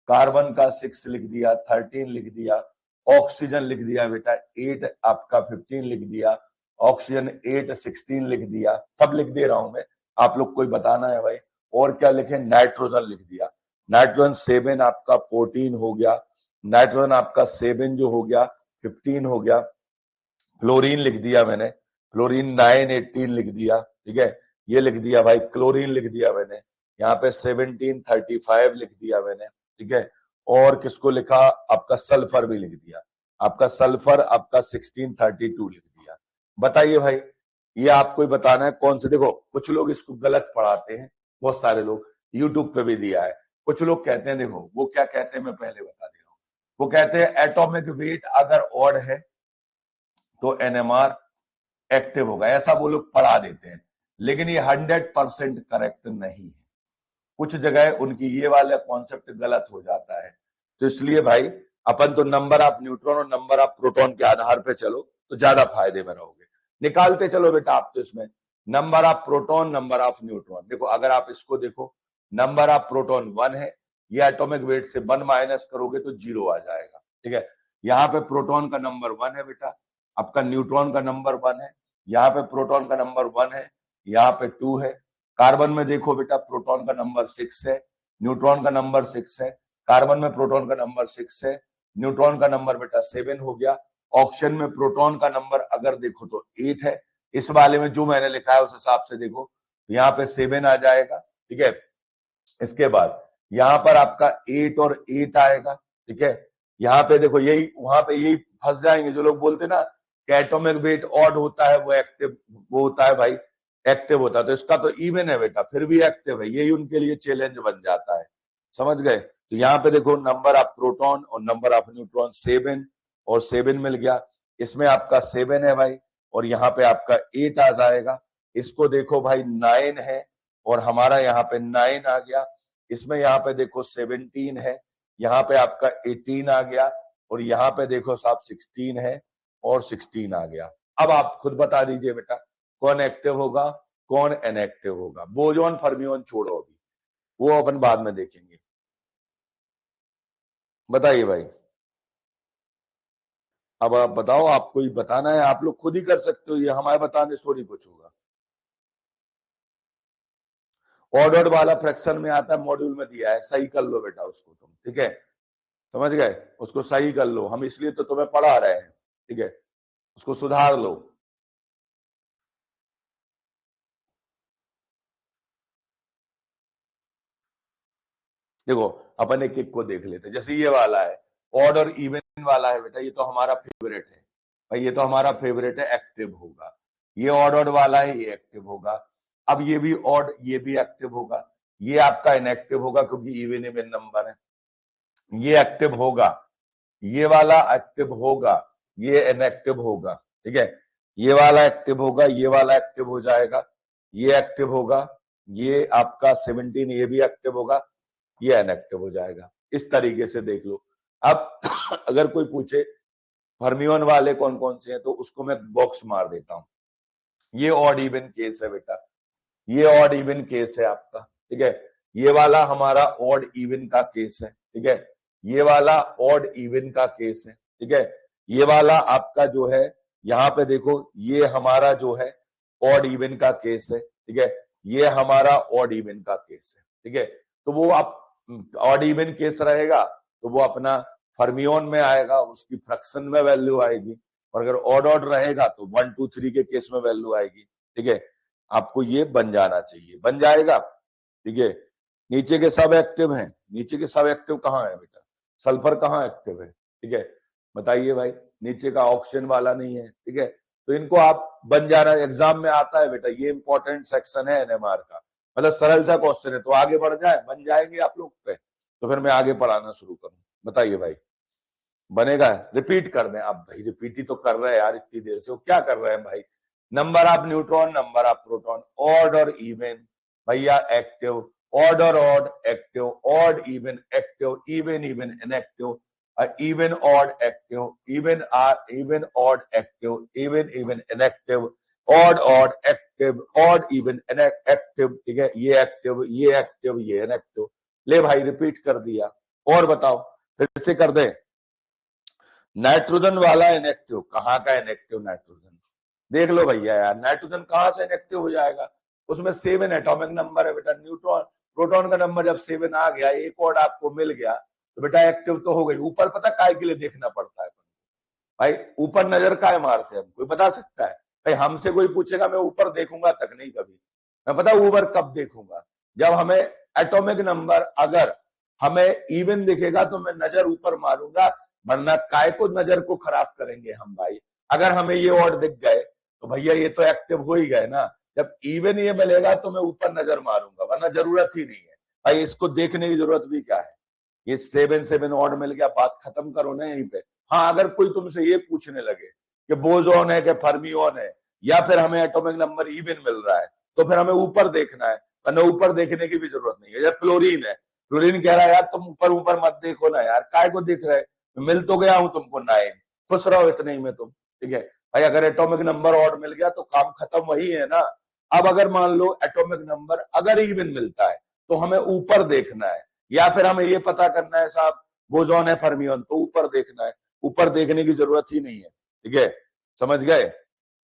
कार्बन का 6 लिख दिया, 13 लिख दिया, ऑक्सीजन लिख दिया बेटा 8, आपका 15 लिख दिया, ऑक्सीजन 8 16 लिख दिया, सब लिख दे रहा हूं मैं, आप लोग कोई बताना है भाई। और क्या लिखे, नाइट्रोजन लिख दिया, नाइट्रोजन 7 आपका 14 हो गया, नाइट्रोजन आपका 7 जो हो गया 15 हो गया, फ्लोरीन लिख दिया मैंने, फ्लोरीन 9 18 लिख दिया, ठीक है, ये लिख दिया भाई, क्लोरीन लिख दिया मैंने, यहाँ पे 17 35 लिख दिया मैंने, ठीक है, और किसको लिखा, आपका सल्फर भी लिख दिया, आपका सल्फर आपका 16 32 लिख दिया। बताइए भाई, ये आपको ही बताना है कौन से, देखो कुछ लोग इसको गलत पढ़ाते हैं, बहुत सारे लोग, यूट्यूब पे भी दिया है, कुछ लोग कहते हैं, देखो वो क्या कहते हैं मैं पहले बता दे रहा हूँ, वो कहते हैं एटॉमिक वेट अगर ऑड है तो एनएमआर एक्टिव होगा, ऐसा वो लोग पढ़ा देते हैं, लेकिन ये 100% करेक्ट नहीं है, कुछ जगह उनकी ये वाला कॉन्सेप्ट गलत हो जाता है। तो इसलिए भाई अपन तो नंबर ऑफ न्यूट्रॉन और नंबर ऑफ प्रोटॉन के आधार पे चलो तो ज्यादा फायदे में रहोगे, निकालते चलो बेटा आप, तो इसमें number of proton number of neutron, देखो अगर आप इसको देखो, नंबर ऑफ प्रोटॉन 1 है, ये एटॉमिक वेट से 1 माइनस करोगे तो 0 आ जाएगा, ठीक है, यहाँ पे प्रोटॉन का नंबर 1 है बेटा, आपका न्यूट्रॉन का नंबर 1 है, यहाँ पे प्रोटॉन का नंबर 1 है, यहाँ पे 2 है, कार्बन में देखो बेटा प्रोटॉन का नंबर 6 है, न्यूट्रॉन का नंबर 6 है, कार्बन में प्रोटॉन का नंबर 6 है, न्यूट्रॉन का नंबर बेटा 7 हो गया, ऑक्सीजन में प्रोटॉन का नंबर अगर देखो तो 8 है, इस वाले में जो मैंने लिखा है उस हिसाब से देखो, यहाँ पे 7 आ जाएगा, ठीक है, इसके बाद यहाँ पर आपका 8 और 8 आएगा, ठीक है, यहाँ पे देखो यही वहां पे यही फंस जाएंगे जो लोग बोलते ना कि एटॉमिक वेट ऑड होता है वो एक्टिव, वो होता है भाई एक्टिव होता है, तो इसका तो इवन है बेटा फिर भी एक्टिव है, यही उनके लिए चैलेंज बन जाता है, समझ गए। तो यहाँ पे देखो नंबर ऑफ प्रोटॉन और नंबर ऑफ न्यूट्रॉन 7 और 7 मिल गया, इसमें आपका 7 है भाई, और यहाँ पे आपका 8 आ जाएगा, इसको देखो भाई 9 है और हमारा यहाँ पे 9 आ गया, इसमें यहाँ पे देखो 17 है, यहाँ पे आपका 18 आ गया, और यहाँ पे देखो साहब 16 है और 16 आ गया। अब आप खुद बता दीजिए बेटा कौन एक्टिव होगा कौन इनएक्टिव होगा, बोसॉन फर्मियोन छोड़ो अभी, वो अपन बाद में देखेंगे, बताइए भाई। अब आप बताओ, आपको ही बताना है, आप लोग खुद ही कर सकते हो, ये हमारे बताने से थोड़ी कुछ होगा। ऑड ऑड वाला फ्रैक्शन में आता है, मॉड्यूल में दिया है, सही कर लो बेटा उसको तुम, ठीक है, समझ गए, उसको सही कर लो, हम इसलिए तो तुम्हें पढ़ा रहे हैं, ठीक है, उसको सुधार लो। देखो अपन एक एक को देख लेते हैं। जैसे ये वाला है, ऑड और इवन वाला है बेटा, ये तो हमारा फेवरेट है भाई, ये तो हमारा फेवरेट है, एक्टिव होगा। ये ऑड ऑड वाला है, ये एक्टिव होगा। अब ये भी ऑड, ये भी एक्टिव होगा। ये आपका इनएक्टिव होगा क्योंकि इवन इवन नंबर है। ये एक्टिव होगा, ये वाला एक्टिव होगा, ये इनएक्टिव होगा, ठीक है। ये वाला एक्टिव होगा, ये वाला एक्टिव हो जाएगा, ये एक्टिव होगा, ये आपका 17 ये भी एक्टिव होगा, ये इनएक्टिव हो जाएगा। इस तरीके से देख लो। अब अगर कोई पूछे फर्मियोन वाले कौन कौन से हैं, तो उसको मैं बॉक्स मार देता हूं। ये ऑड इवन केस है बेटा, ये ऑड इवन केस है आपका, ठीक है। ये वाला हमारा ऑड इवन का केस है, ठीक है। ये वाला ऑड इवन का केस है, ठीक है। ये वाला आपका जो है, यहाँ पे देखो, ये हमारा जो है ऑड इवन का केस है, ठीक है। ये हमारा ऑड इवन का केस है, ठीक है। तो वो आप ऑड इवन केस रहेगा तो वो अपना फर्मियोन में आएगा, उसकी फ्रैक्शन में वैल्यू आएगी। और अगर ऑड ऑड रहेगा तो 1 2 3 के केस में वैल्यू आएगी, ठीक है। आपको ये बन जाना चाहिए, बन जाएगा, ठीक है। नीचे के सब एक्टिव हैं, नीचे के सब एक्टिव कहाँ है बेटा, सल्फर कहाँ एक्टिव है, ठीक है, बताइए भाई। नीचे का ऑक्सीजन वाला नहीं है, ठीक है। तो इनको आप बन जाना, एग्जाम में आता है बेटा, ये इंपॉर्टेंट सेक्शन है एनएमआर का, मतलब सरल सा क्वेश्चन है, तो आगे बढ़ जाए, बन जाएंगे आप लोग पे, तो फिर मैं आगे पढ़ाना शुरू करूं, बताइए भाई, बनेगा। रिपीट कर दें आप भाई, रिपीट ही तो कर रहे हैं यार इतनी देर से, वो क्या कर रहे हैं भाई। Number of neutron, number of proton, odd और इवन भैया एक्टिव, ऑड और odd active, odd even active, even even inactive, even odd active, even odd active, even even inactive, odd odd active, odd even active, ठीक है। ये active, ये active, ये inactive. ले भाई रिपीट कर दिया, और बताओ, फिर से कर दे। नाइट्रोजन वाला इनएक्टिव, कहाँ का इनएक्टिव नाइट्रोजन, देख लो भैया यार, नाइट्रोजन कहां से इनएक्टिव हो जाएगा, उसमें 7 एटॉमिक नंबर है बेटा। न्यूट्रॉन प्रोटॉन का नंबर जब 7 आ गया, एक और आपको मिल गया, तो बेटा एक्टिव तो हो गई। ऊपर पता काय के लिए देखना पड़ता है भाई, ऊपर नजर काय मारते हैं, कोई बता सकता है भाई। हमसे कोई पूछेगा, मैं ऊपर देखूंगा तक नहीं कभी, मैं पता ऊपर कब देखूंगा, जब हमें एटॉमिक नंबर अगर हमें इवन दिखेगा तो मैं नजर ऊपर मारूंगा, वरना काय को नजर को खराब करेंगे हम भाई। अगर हमें ये ऑड दिख गए तो भैया ये तो एक्टिव हो ही गए ना, जब इवन ये मिलेगा तो मैं ऊपर नजर मारूंगा, वरना जरूरत ही नहीं है भाई, इसको देखने की जरूरत भी क्या है। ये 7 ऑड मिल गया, बात खत्म करो ना यहीं पे। हाँ, अगर कोई तुमसे ये पूछने लगे कि बोसॉन है कि फर्मियोन है, या फिर हमें एटॉमिक नंबर इवन मिल रहा है, तो फिर हमें ऊपर देखना है, वरना ऊपर देखने की भी जरूरत नहीं है। जब फ्लोरीन है, फ्लोरीन कह रहा है यार तुम ऊपर ऊपर मत देखो ना यार, काय को दिख रहे, मिल तो गया हूं तुमको 9, खुश रहो इतने ही में तुम, ठीक है भाई। अगर एटॉमिक नंबर ऑड मिल गया तो काम खत्म वही है ना। अब अगर मान लो एटॉमिक नंबर अगर इवन मिलता है तो हमें ऊपर देखना है, या फिर हमें ये पता करना है साहब बोसॉन है फर्मियोन, तो ऊपर देखना है, ऊपर देखने की जरूरत ही नहीं है, ठीक है, समझ गए।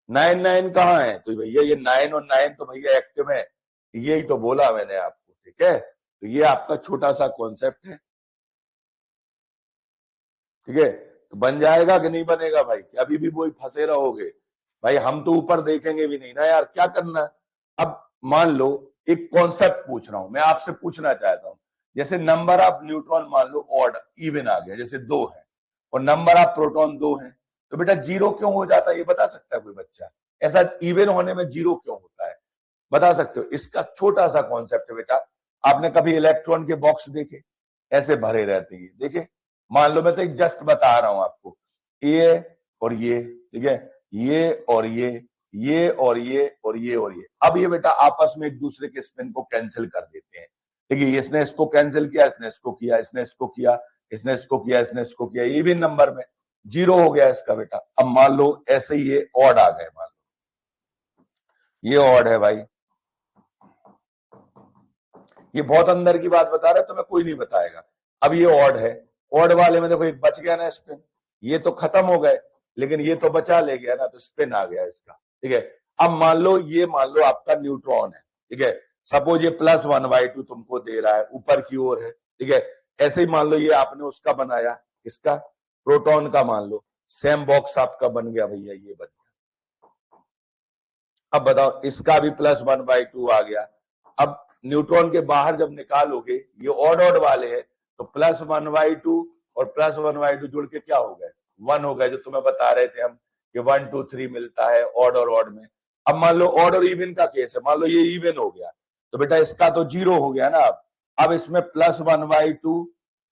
9 कहाँ है, तो भैया ये 9 और 9 तो भैया एक्टिव है, यही तो बोला मैंने आपको, ठीक है। तो ये आपका छोटा सा कॉन्सेप्ट है, ठीक है। तो बन जाएगा कि नहीं बनेगा भाई, अभी भी वही फंसे रहोगे भाई, हम तो ऊपर देखेंगे भी नहीं ना यार, क्या करना है। अब मान लो एक कॉन्सेप्ट पूछ रहा हूं मैं आपसे, पूछना चाहता हूं, जैसे नंबर ऑफ न्यूट्रॉन मान लो ऑड इवन आ गया, जैसे 2 है, और नंबर ऑफ प्रोटॉन 2 है, तो बेटा 0 क्यों हो जाता है, ये बता सकता है कोई बच्चा, ऐसा इवन होने में 0 क्यों होता है, बता सकते हो। इसका छोटा सा कॉन्सेप्ट है बेटा, आपने कभी इलेक्ट्रॉन के बॉक्स देखे, ऐसे भरे रहते हैं, देखे, मान लो मैं तो एक जस्ट बता रहा हूं आपको, ये और ये, ठीक है, ये और ये और ये और ये और ये। अब ये बेटा आपस में एक दूसरे के स्पिन को कैंसिल कर देते हैं, ठीक है। इसने इसको कैंसिल किया, इसने इसको किया, इसने इसको किया, इसने इसको किया, इसने इसको किया, ये भी नंबर में 0 हो गया इसका बेटा। अब मान लो ऐसे ही ये ऑड आ गए, मान लो ये ऑड है भाई, ये बहुत अंदर की बात बता रहा है, तो मैं कोई नहीं बताएगा। अब ये ऑड है, ऑड वाले में देखो एक बच गया ना स्पिन, ये तो खत्म हो गए, लेकिन ये तो बचा ले गया ना, तो स्पिन आ गया इसका, ठीक है। अब मान लो ये, मान लो आपका न्यूट्रॉन है, ठीक है, सपोज ये +1/2 तुमको दे रहा है, ऊपर की ओर है, ठीक है। ऐसे ही मान लो ये आपने उसका बनाया, इसका प्रोटॉन का मान लो, सेम बॉक्स आपका बन गया भैया, ये बन गया। अब बताओ इसका भी +1/2 आ गया। अब न्यूट्रॉन के बाहर जब निकालोगे, ये ऑड ऑड वाले हैं, तो +1/2 और +1/2 जुड़ के क्या हो गए, 1 हो गए, जो तुम्हें बता रहे थे हम कि 1 2 3 मिलता है ऑड और ऑड में। अब मान लो ऑड और इवन का केस है, मान लो ये इवन हो गया, तो बेटा इसका तो 0 हो गया ना। अब इसमें +1/2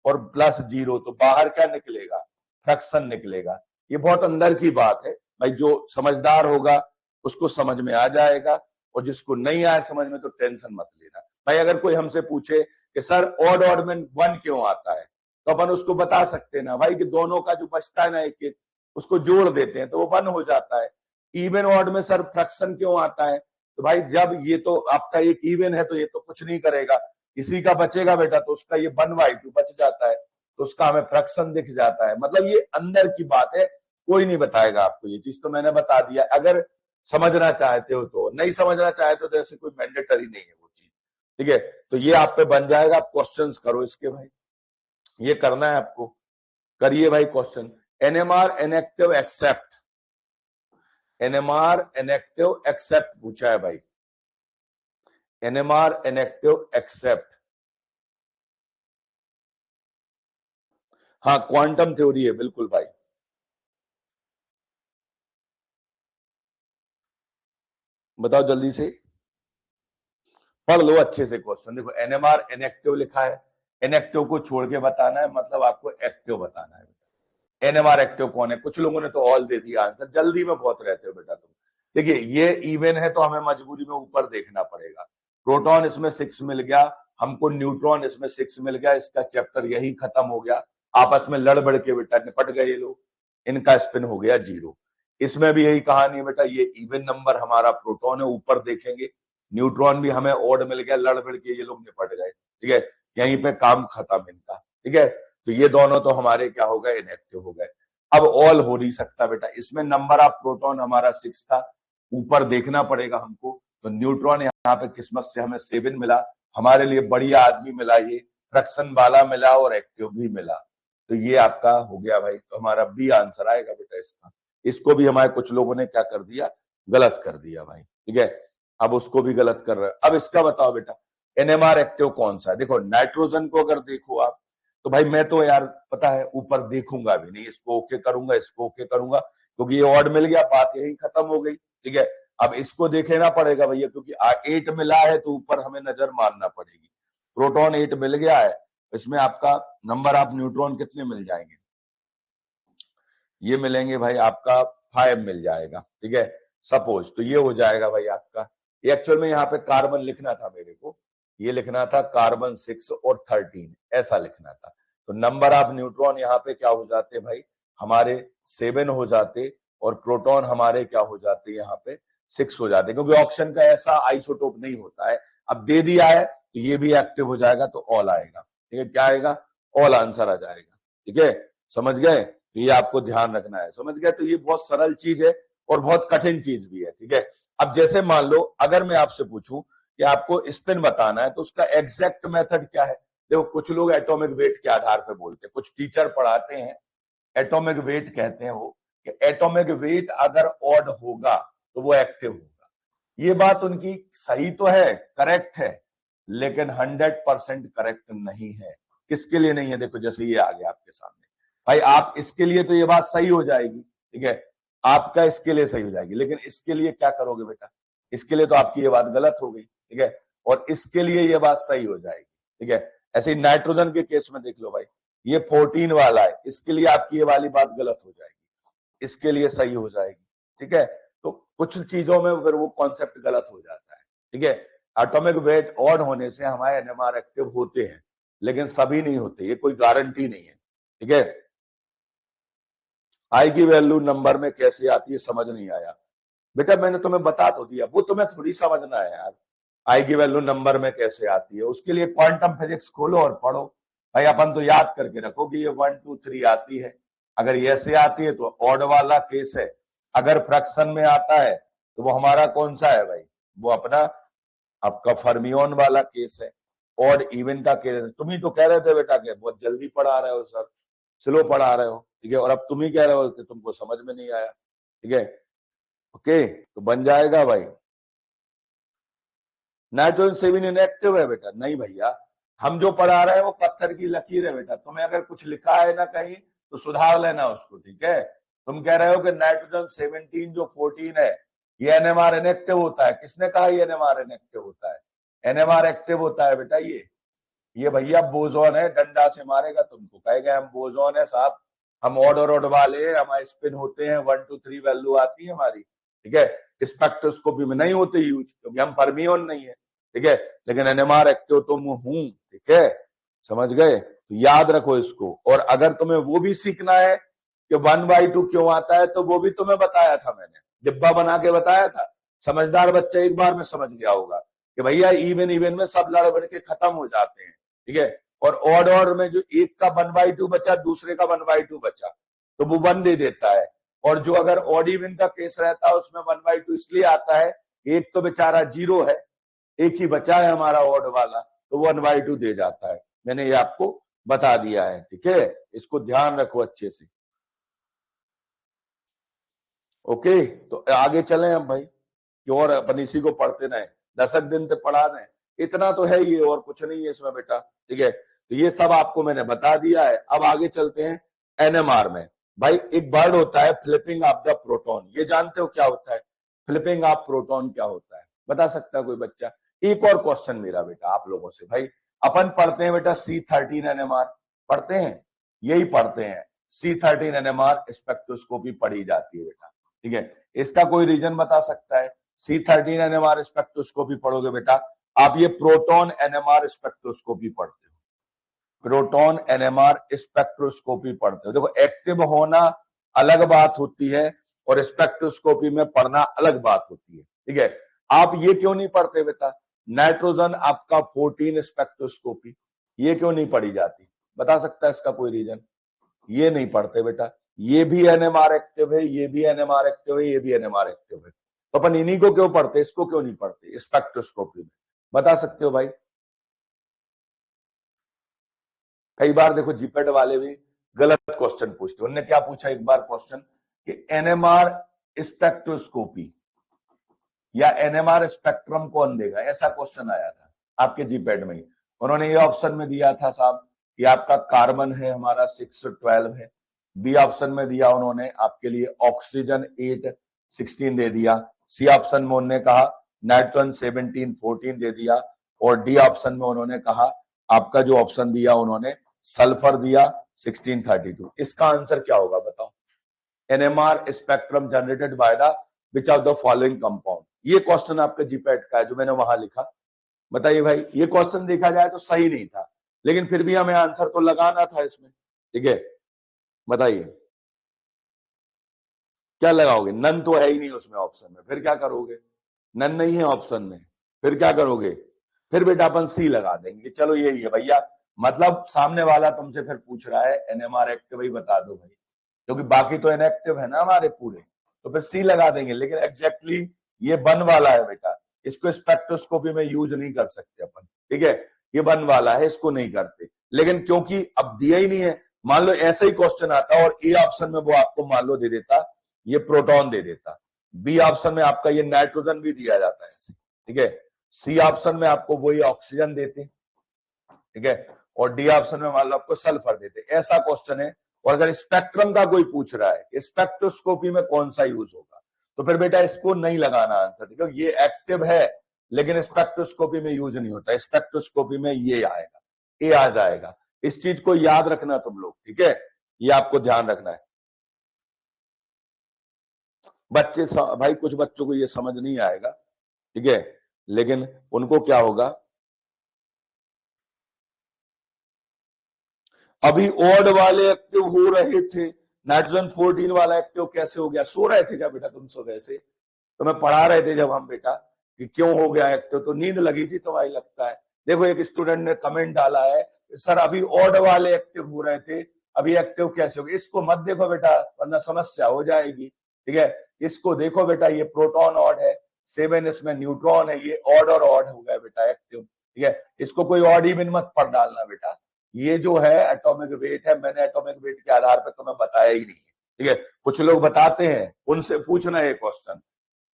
और +0, तो बाहर क्या निकलेगा, फ्रैक्शन निकलेगा। ये बहुत अंदर की बात है भाई, जो समझदार होगा उसको समझ में आ जाएगा, और जिसको नहीं आया समझ में तो टेंशन मत लेना भाई। अगर कोई हमसे पूछे कि सर ऑड ऑड में 1 क्यों आता है, तो अपन उसको बता सकते हैं ना भाई कि दोनों का जो बचता है ना एक एक, उसको जोड़ देते हैं तो वो 1 हो जाता है। इवन ऑड में सर फ्रैक्शन क्यों आता है, तो भाई जब ये तो आपका एक इवन है तो ये तो कुछ नहीं करेगा, इसी का बचेगा बेटा, तो उसका ये 1/2 बच जाता है, तो उसका हमें फ्रैक्शन दिख जाता है। मतलब ये अंदर की बात है, कोई नहीं बताएगा आपको, ये चीज तो मैंने बता दिया। अगर समझना चाहते हो तो, नहीं समझना चाहते तो ऐसे कोई मैंडेटरी नहीं है वो चीज, ठीक है। तो ये आप पे बन जाएगा, आप क्वेश्चंस करो इसके भाई, ये करना है आपको, करिए भाई question. NMR inactive except, NMR inactive except पूछा है भाई, एनएमआर इनएक्टिव एक्सेप्ट। हाँ क्वांटम थ्योरी है बिल्कुल भाई। बताओ जल्दी से, पढ़ लो अच्छे से क्वेश्चन। देखो एनएमआर इनएक्टिव लिखा है, इनएक्टिव को छोड़ के बताना है, मतलब आपको एक्टिव बताना है। एनएमआर एक्टिव कौन है, कुछ लोगों ने तो ऑल दे दिया आंसर, जल्दी में बहुत रहते हो बेटा तुम। देखिए ये इवन है तो हमें मजबूरी में ऊपर देखना पड़ेगा। प्रोटॉन इसमें 6 मिल गया हमको, न्यूट्रॉन इसमें 6 मिल गया, इसका चैप्टर यही खत्म हो गया। आपस में लड़ बड़ के बेटा निपट गए ये लोग, इनका स्पिन हो गया 0। इसमें भी यही कहानी है बेटा, ये इवन नंबर हमारा प्रोटॉन है, ऊपर देखेंगे न्यूट्रॉन भी हमें ऑड मिल गया, लड़ बड़ के ये लोग निपट गए, ठीक है। यहीं पे काम खत्म इनका, ठीक है। तो ये दोनों तो हमारे क्या हो गए, इनएक्टिव हो गए। अब ऑल हो नहीं सकता बेटा, इसमें नंबर ऑफ प्रोटॉन हमारा 6 था, ऊपर देखना पड़ेगा हमको। तो न्यूट्रॉन यहाँ पे किस्मत से हमें 7 मिला, हमारे लिए बढ़िया आदमी मिला, ये फ्रैक्शन वाला मिला और एक्टिव भी मिला, तो ये आपका हो गया भाई। तो हमारा बी आंसर आएगा बेटा इसका। इसको भी हमारे कुछ लोगों ने क्या कर दिया, गलत कर दिया भाई, ठीक है। अब उसको भी गलत कर रहे हैं। अब इसका बताओ बेटा एनएमआर एक्टिव कौन सा है। देखो नाइट्रोजन को अगर देखो आप, तो भाई मैं तो यार पता है ऊपर देखूंगा भी नहीं, इसको ओके करूंगा, इसको ओके करूंगा, क्योंकि ये ऑड मिल गया, बात यही खत्म हो गई, ठीक है। अब इसको देखना पड़ेगा भैया, क्योंकि 8 मिला है तो ऊपर हमें नजर मारना पड़ेगी। प्रोटॉन 8 मिल गया है, इसमें आपका नंबर ऑफ न्यूट्रॉन कितने मिल जाएंगे, ये मिलेंगे भाई आपका 5 मिल जाएगा, ठीक है सपोज। तो ये हो जाएगा भाई आपका, एक्चुअल में यहाँ पे कार्बन लिखना था मेरे को, ये लिखना था कार्बन 6 और 13, ऐसा लिखना था। तो नंबर ऑफ न्यूट्रॉन यहाँ पे क्या हो जाते भाई, हमारे 7 हो जाते, और प्रोटॉन हमारे क्या हो जाते यहाँ पे 6 हो जाते, क्योंकि ऑप्शन का ऐसा आइसोटोप नहीं होता है। अब दे दिया है तो ये भी एक्टिव हो जाएगा, तो ऑल आएगा, ठीक है। क्या आएगा, ऑल आंसर आ जाएगा, ठीक है। समझ गए, तो ये आपको ध्यान रखना है, समझ गए। तो ये बहुत सरल चीज है और बहुत कठिन चीज भी है, ठीक है। अब जैसे मान लो अगर मैं आपसे पूछूं कि आपको स्पिन बताना है, तो उसका एग्जैक्ट मेथड क्या है। देखो कुछ लोग एटॉमिक वेट के आधार पे बोलते हैं, कुछ टीचर पढ़ाते हैं एटॉमिक वेट कहते हैं वो, कि एटॉमिक वेट अगर ऑड होगा तो वो एक्टिव होगा। ये बात उनकी सही तो है, करेक्ट है, लेकिन 100% करेक्ट नहीं है। किसके लिए नहीं है, देखो जैसे ये आ गया आपके सामने भाई, आप इसके लिए तो ये बात सही हो जाएगी, ठीक है, आपका इसके लिए सही हो जाएगी, लेकिन इसके लिए क्या करोगे बेटा, इसके लिए तो आपकी ये बात गलत हो गई, ठीक है, और इसके लिए ये बात सही हो जाएगी, ठीक है। ऐसे ही नाइट्रोजन के केस में देख लो भाई, ये 14 वाला है, इसके लिए आपकी ये वाली बात गलत हो जाएगी, इसके लिए सही हो जाएगी, ठीक है। तो कुछ चीजों में फिर वो कॉन्सेप्ट गलत हो जाता है, ठीक है। एटॉमिक वेट ऑड होने से हमारे एनएमआर एक्टिव होते हैं, लेकिन सभी नहीं होते, ये कोई गारंटी नहीं है, ठीक है। आई की वैल्यू नंबर में कैसे आती है, समझ नहीं आया बेटा, मैंने तुम्हें बता तो दिया, वो तुम्हें थोड़ी समझना है यार। आई की वैल्यू नंबर में कैसे आती है, उसके लिए क्वांटम फिजिक्स खोलो और पढ़ो भाई। अपन तो याद करके रखो कि ये 1 2 3 आती है, अगर ये ऐसे आती है तो ऑड वाला केस है, अगर फ्रैक्शन में आता है तो वो हमारा कौन सा है भाई, वो अपना आपका फर्मियोन वाला केस है, ऑड इवन का केस है। तुम ही तो कह रहे थे बेटा कि बहुत जल्दी पढ़ा रहे हो सर, स्लो पढ़ा रहे हो, ठीक है, और अब तुम ही कह रहे हो कि तुमको समझ में नहीं आया, ठीक है। ओके, तो बन जाएगा भाई। नाइट्रोजन 7 इनएक्टिव है बेटा, नहीं भैया, हम जो पढ़ा रहे हैं वो पत्थर की लकीर है बेटा। तुम्हें अगर कुछ लिखा है ना कहीं तो सुधार लेना उसको, ठीक है। तुम कह रहे हो कि नाइट्रोजन 17 जो 14 है ये एनएमआर इनएक्टिव होता है। किसने कहा ये एनएमआर इनएक्टिव होता है? एनएमआर एक्टिव होता है बेटा। ये भैया बोजोन है, डंडा से मारेगा तुमको, कहेगा हम बोजोन है साहब, हम ऑड और ऑड वाले, हमारे स्पिन होते हैं 1 2 3 वैल्यू आती है हमारी, ठीक है। स्पेक्ट्रोस्कोपी में नहीं होते यूज क्योंकि हम फर्मियोन नहीं है, ठीक है। लेकिन एनएमआर एक्टिव तो हूं, ठीक है, समझ गए। तो याद रखो इसको। और अगर तुम्हें वो भी सीखना है कि 1/2 क्यों आता है तो वो भी तुम्हें बताया था, मैंने डिब्बा बना के बताया था। समझदार बच्चा एक बार में समझ गया होगा कि भैया इवन इवन में सब लड़ बढ़ के खत्म हो जाते हैं, ठीक है। और ऑड में जो एक का 1/2 बचा, दूसरे का 1/2 बचा, तो वो 1 दे देता है। और जो अगर ऑड इवन का केस रहता है उसमें 1/2 इसलिए आता है, एक तो बेचारा 0 है, एक ही बचा है हमारा ऑड वाला, तो 1/2 दे जाता है। मैंने ये आपको बता दिया है, ठीक है। इसको ध्यान रखो अच्छे से। ओके, तो आगे चलें हम भाई, कि और अपन इसी को पढ़ते रहे, 10 दिन तक पढ़ा रहे, इतना तो है ये, और कुछ नहीं है इसमें बेटा, ठीक है। तो ये सब आपको मैंने बता दिया है। अब आगे चलते हैं एनएमआर में। भाई एक वर्ड होता है फ्लिपिंग ऑफ द प्रोटॉन, ये जानते हो क्या होता है? फ्लिपिंग ऑफ प्रोटॉन क्या होता है, बता सकता है कोई बच्चा? एक और क्वेश्चन मेरा बेटा आप लोगों से, भाई अपन पढ़ते हैं बेटा C13 एनएमआर, पढ़ते हैं, यही पढ़ते हैं, C13 एनएमआर स्पेक्ट्रोस्कोपी पढ़ी जाती है बेटा, ठीक है। इसका कोई रीजन बता सकता है? C13 एनएमआर स्पेक्ट्रोस्कोपी पढ़ोगे बेटा, आप ये प्रोटॉन एनएमआर स्पेक्ट्रोस्कोपी पढ़ते हो, प्रोटॉन एनएमआर स्पेक्ट्रोस्कोपी पढ़ते हो। देखो एक्टिव होना अलग बात होती है और स्पेक्ट्रोस्कोपी में पढ़ना अलग बात होती है, ठीक है। आप ये क्यों नहीं पढ़ते बेटा? नाइट्रोजन आपका 14 स्पेक्ट्रोस्कोपी, ये क्यों नहीं पढ़ी जाती? बता सकता है इसका कोई रीजन? ये नहीं पढ़ते बेटा, ये भी एनएमआर एक्टिव है, ये भी एनएमआर एक्टिव है, ये भी एनएमआर एक्टिव है, तो अपन इन्हीं को क्यों पढ़ते, इसको क्यों नहीं पढ़ते स्पेक्ट्रोस्कोपी में? बता सकते हो भाई? कई बार देखो जीपेट वाले भी गलत क्वेश्चन पूछते। उन्होंने क्या पूछा एक बार क्वेश्चन कि एनएमआर स्पेक्ट्रोस्कोपी या एनएमआर स्पेक्ट्रम कौन देगा, ऐसा क्वेश्चन आया था आपके जीपेट में ही। उन्होंने ये ऑप्शन में दिया था साहब कि आपका कार्बन है हमारा 612 है, बी ऑप्शन में दिया उन्होंने आपके लिए ऑक्सीजन 8 16 दे दिया, सी ऑप्शन में उन्होंने कहा नाइट्रोजन 17 14 दे दिया, और डी ऑप्शन में उन्होंने कहा आपका जो ऑप्शन दिया उन्होंने सल्फर दिया 1632। इसका आंसर क्या होगा बताओ? NMR spectrum generated by the which of the following compound. ये क्वेश्चन आपके जीपैट का है जो मैंने वहां लिखा। बताइए भाई, ये क्वेश्चन देखा जाए तो सही नहीं था, लेकिन फिर भी हमें आंसर तो लगाना था इसमें, ठीक है। बताइए क्या लगाओगे? नन तो है ही नहीं उसमें ऑप्शन में, फिर क्या करोगे? नन नहीं है ऑप्शन में, फिर क्या करोगे? फिर बेटा अपन सी लगा देंगे। चलो यही है भैया, मतलब सामने वाला तुमसे फिर पूछ रहा है एनएमआर एक्टिव ही बता दो भाई, क्योंकि बाकी तो इनएक्टिव है ना हमारे पूरे, तो फिर सी लगा देंगे। लेकिन एग्जैक्टली ये बन वाला है बेटा, इसको स्पेक्ट्रोस्कोपी में यूज नहीं कर सकते अपन, ठीक है। ये बन वाला है, इसको नहीं करते। लेकिन क्योंकि अब दिया ही नहीं है, मान लो ऐसा ही क्वेश्चन आता और ए ऑप्शन में वो आपको मान लो दे देता ये प्रोटॉन दे देता, बी ऑप्शन में आपका ये नाइट्रोजन भी दिया जाता है, ठीक है, सी ऑप्शन में आपको वही ऑक्सीजन देते, ठीक है, और डी ऑप्शन में मान लो आपको सल्फर देते। ऐसा क्वेश्चन है। और अगर स्पेक्ट्रम का कोई पूछ रहा है स्पेक्ट्रोस्कोपी में कौन सा यूज होगा, तो फिर बेटा इसको नहीं लगाना आंसर, ठीक है। ये एक्टिव है लेकिन स्पेक्ट्रोस्कोपी में यूज नहीं होता, स्पेक्ट्रोस्कोपी में ये आएगा, ए आ जाएगा। इस चीज को याद रखना तुम लोग, ठीक है, ये आपको ध्यान रखना है। बच्चे भाई कुछ बच्चों को ये समझ नहीं आएगा, ठीक है, लेकिन उनको क्या होगा, अभी ऑड वाले एक्टिव हो रहे थे, नाइट्रोजन 14 वाला एक्टिव कैसे हो गया? सो रहे थे क्या बेटा तुम? सो वैसे तो मैं पढ़ा रहे थे जब हम बेटा कि क्यों हो गया एक्टिव, तो नींद लगी थी तुम्हारी लगता है। देखो एक स्टूडेंट ने कमेंट डाला है सर अभी ऑड वाले एक्टिव हो रहे थे, अभी एक्टिव कैसे हो गए? इसको मत देखो बेटा वरना समस्या हो जाएगी, ठीक है। इसको देखो बेटा, ये प्रोटॉन ऑड है, 7 इसमें न्यूट्रॉन है, ये ऑड और ऑड हो गया बेटा एक्टिव, ठीक है। इसको कोई ऑड इवन मत पढ़ डालना बेटा, ये जो है एटॉमिक वेट है, मैंने एटॉमिक वेट के आधार पर तुम्हें बताया ही नहीं है, ठीक है। कुछ लोग बताते हैं, उनसे पूछना है क्वेश्चन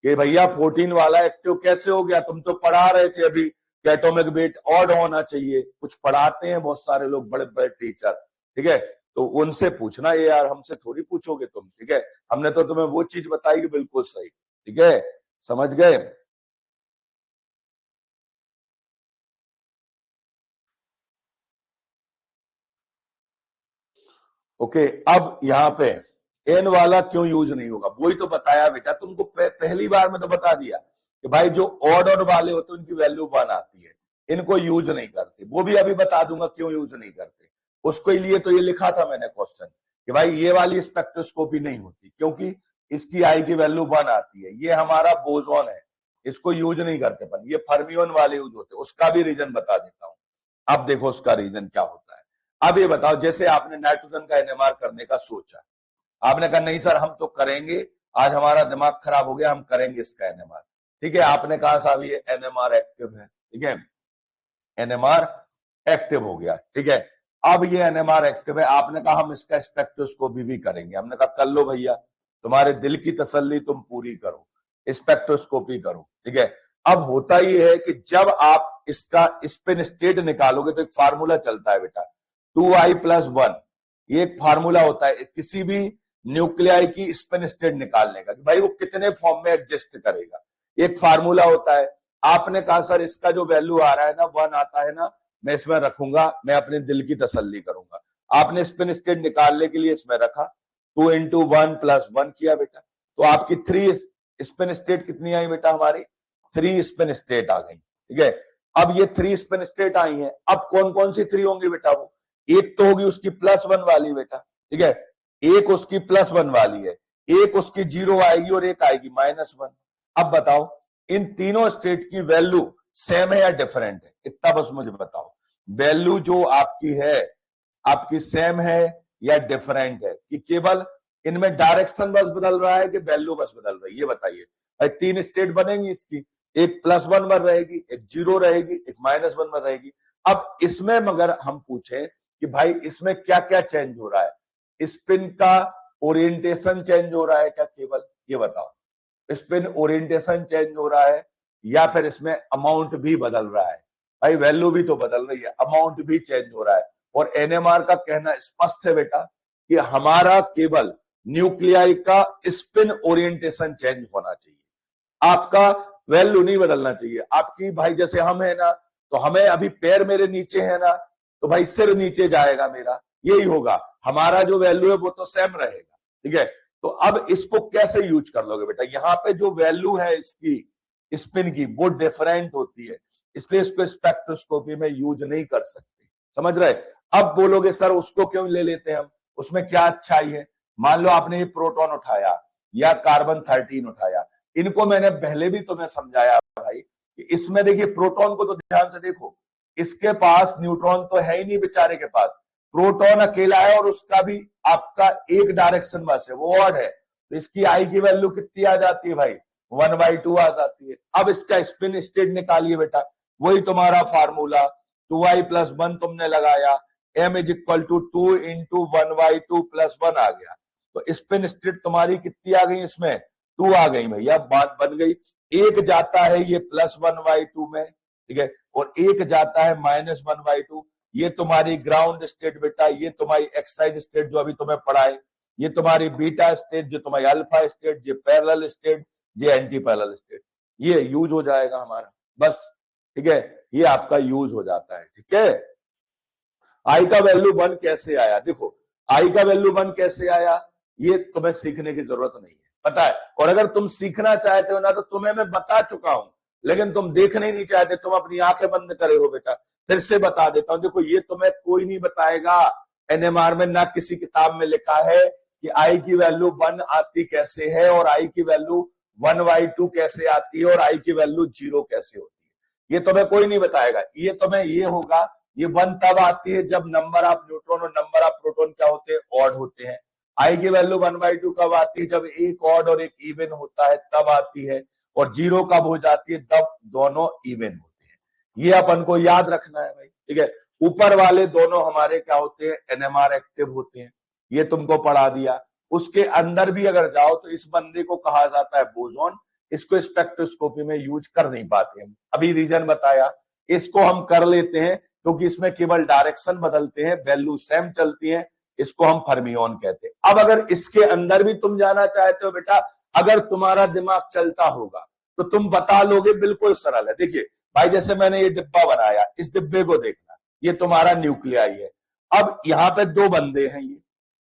कि भैया 14 वाला एक्टिव कैसे हो गया, तुम तो पढ़ा रहे थे अभी कि एटॉमिक वेट ऑड होना चाहिए। कुछ पढ़ाते हैं बहुत सारे लोग, बड़े बड़े टीचर, ठीक है, तो उनसे पूछना, ये यार हमसे थोड़ी पूछोगे तुम, ठीक है। हमने तो तुम्हें वो चीज बताई कि बिल्कुल सही, ठीक है, समझ गए। ओके, अब यहाँ पे एन वाला क्यों यूज नहीं होगा, वही तो बताया बेटा तुमको, पहली बार में तो बता दिया कि भाई जो ऑड ऑड वाले होते हैं उनकी वैल्यू 1 आती है, इनको यूज नहीं करते, वो भी अभी बता दूंगा क्यों यूज नहीं करते। उसके लिए तो ये लिखा था मैंने क्वेश्चन कि भाई ये वाली स्पेक्ट्रोस्कोपी नहीं होती क्योंकि इसकी आई की वैल्यू 1 आती है, ये हमारा बोसॉन है, इसको यूज नहीं करते पर ये फर्मियोन वाले यूज होते, उसका भी रीजन बता देता हूं। अब देखो उसका रीजन क्या होता है। अब ये बताओ, जैसे आपने नाइट्रोजन का एनएमआर करने का सोचा, आपने कहा नहीं सर हम तो करेंगे, आज हमारा दिमाग खराब हो गया, हम करेंगे इसका एनएमआर, ठीक है। आपने कहा साहब ये एनएमआर एक्टिव है, ठीक है, एनएमआर एक्टिव हो गया, ठीक है। अब ये एनएमआर एक्टिव है, आपने कहा हम इसका स्पेक्ट्रोस्कोपी भी करेंगे, हमने कहा कर लो भैया, तुम्हारे दिल की तसल्ली तुम पूरी करो, स्पेक्ट्रोस्कोपी करो, ठीक है। अब होता ये है कि जब आप इसका स्पिन स्टेट निकालोगे तो एक फार्मूला चलता है बेटा 2i+1, ये एक फार्मूला होता है किसी भी न्यूक्लियाई की स्पिन स्टेट निकालने का कि भाई वो कितने फॉर्म में एग्जिस्ट करेगा, एक फार्मूला होता है। आपने कहा सर इसका जो वैल्यू आ रहा है ना 1 आता है ना, मैं इसमें रखूंगा, मैं अपने दिल की तसल्ली करूंगा। आपने स्पिन स्टेट निकालने के लिए इसमें रखा, 2 × 1+1 किया बेटा, तो आपकी 3 स्पिन स्टेट कितनी आई बेटा, हमारी 3 स्पिन स्टेट आ गई, ठीक है। अब ये 3 स्पिन स्टेट आई हैं, अब कौन कौन सी 3 होंगी बेटा, वो एक तो होगी उसकी +1 वाली बेटा, ठीक है, एक उसकी +1 वाली है, एक उसकी 0 आएगी और एक आएगी -1। अब बताओ इन तीनों स्टेट की वैल्यू सेम है या डिफरेंट है, इतना बस मुझे बताओ, वैल्यू जो आपकी है आपकी सेम है या डिफरेंट है, कि केवल इनमें डायरेक्शन बस बदल रहा है कि वैल्यू बस बदल रही है, ये बताइए। 3 स्टेट बनेंगी इसकी, एक +1 में रहेगी, एक 0 रहेगी, एक -1 में रहेगी। अब इसमें मगर हम पूछें कि भाई इसमें क्या क्या चेंज हो रहा है, स्पिन का ओरिएंटेशन चेंज हो रहा है क्या, केवल ये बताओ, स्पिन ओरिएंटेशन चेंज हो रहा है या फिर इसमें अमाउंट भी बदल रहा है। भाई वैल्यू भी तो बदल रही है, अमाउंट भी चेंज हो रहा है। और एनएमआर का कहना स्पष्ट है बेटा कि हमारा केवल न्यूक्लियाई का स्पिन ओरिएंटेशन चेंज होना चाहिए, आपका वैल्यू नहीं बदलना चाहिए। आपकी भाई जैसे हम है ना, तो हमें अभी पैर मेरे नीचे है ना, तो भाई सिर नीचे जाएगा मेरा, यही होगा, हमारा जो वैल्यू है वो तो सेम रहेगा, ठीक है। तो अब इसको कैसे यूज कर लोगे बेटा, यहाँ पे जो वैल्यू है इसकी स्पिन की वो डिफरेंट होती है, इसलिए इसको स्पेक्ट्रोस्कोपी में यूज नहीं कर सकते, समझ रहे। अब बोलोगे सर उसको क्यों ले लेते हैं हम, उसमें क्या अच्छाई है। मान लो आपने ये प्रोटॉन उठाया या कार्बन 13 उठाया, इनको मैंने पहले भी तुम्हें समझाया भाई कि इसमें देखिए प्रोटॉन को तो ध्यान से देखो, इसके पास न्यूट्रॉन तो है ही नहीं बेचारे के पास, प्रोटॉन अकेला है और उसका भी आपका एक डायरेक्शन बस है, वो ऑड है, तो इसकी आई की वैल्यू कितनी आ जाती है भाई, 1/2 आ जाती है। अब इसका स्पिन स्टेट निकालिए बेटा, वही तुम्हारा फार्मूला 2i+1 तुमने लगाया, m = 2 × 1/2+1 आ गया, तो स्पिन स्टेट तुम्हारी कितनी आ गई, इसमें 2 आ गई भैया, बात बन गई। एक जाता है ये +1/2 में, ठीक है, और एक जाता है -1/2, ये तुम्हारी ग्राउंड स्टेट बेटा, ये तुम्हारी एक्साइड स्टेट जो अभी तुम्हें पढ़ाए, ये तुम्हारी बीटा स्टेट, जो तुम्हारी अल्फा स्टेट, ये पैरेलल स्टेट, ये एंटी पैरेलल स्टेट, ये यूज हो जाएगा हमारा, बस, ठीक है, ये आपका यूज हो जाता है, ठीक है। आई का वैल्यू 1 कैसे आया, देखो आई का वैल्यू 1 कैसे आया, ये तुम्हें सीखने की जरूरत नहीं है, पता है। और अगर तुम सीखना चाहते हो ना, तो तुम्हें मैं बता चुका हूं, लेकिन तुम देखने नहीं चाहते, तुम अपनी आंखें बंद करे हो बेटा, फिर से बता देता हूं। देखो ये तुम्हें कोई नहीं बताएगा, एनएमआर में ना किसी किताब में लिखा है कि आई की वैल्यू 1 आती कैसे है, और आई की वैल्यू 1/2 कैसे आती है, और आई की वैल्यू 0 कैसे होती है, ये तुम्हें कोई नहीं बताएगा। ये तुम्हें ये होगा, ये 1 तब आती है जब नंबर ऑफ न्यूट्रॉन और नंबर ऑफ प्रोटॉन क्या होते हैं, ऑड होते हैं। आई की वैल्यू 1/2 कब आती है, जब एक ऑड और एक इवन होता है तब आती है। और 0 कब हो जाती है, तब दोनों इवन होते हैं। ये अपन को याद रखना है भाई, ठीक है। ऊपर वाले दोनों हमारे क्या होते हैं, एनएमआर एक्टिव होते हैं, ये तुमको पढ़ा दिया। उसके अंदर भी अगर जाओ तो इस बंदे को कहा जाता है बोसॉन। इसको स्पेक्ट्रोस्कोपी में यूज कर नहीं पाते हम, अभी रीजन बताया। इसको हम कर लेते हैं क्योंकि इसमें केवल डायरेक्शन बदलते हैं, वैल्यू सेम चलती है, इसको हम फर्मियोन कहते हैं। अब अगर इसके अंदर भी तुम जाना चाहते हो बेटा, अगर तुम्हारा दिमाग चलता होगा तो तुम बता लोगे, बिल्कुल सरल है। देखिए भाई, जैसे मैंने ये डिब्बा बनाया, इस डिब्बे को देखना, ये तुम्हारा न्यूक्लियाई है। अब यहाँ पे दो बंदे हैं, ये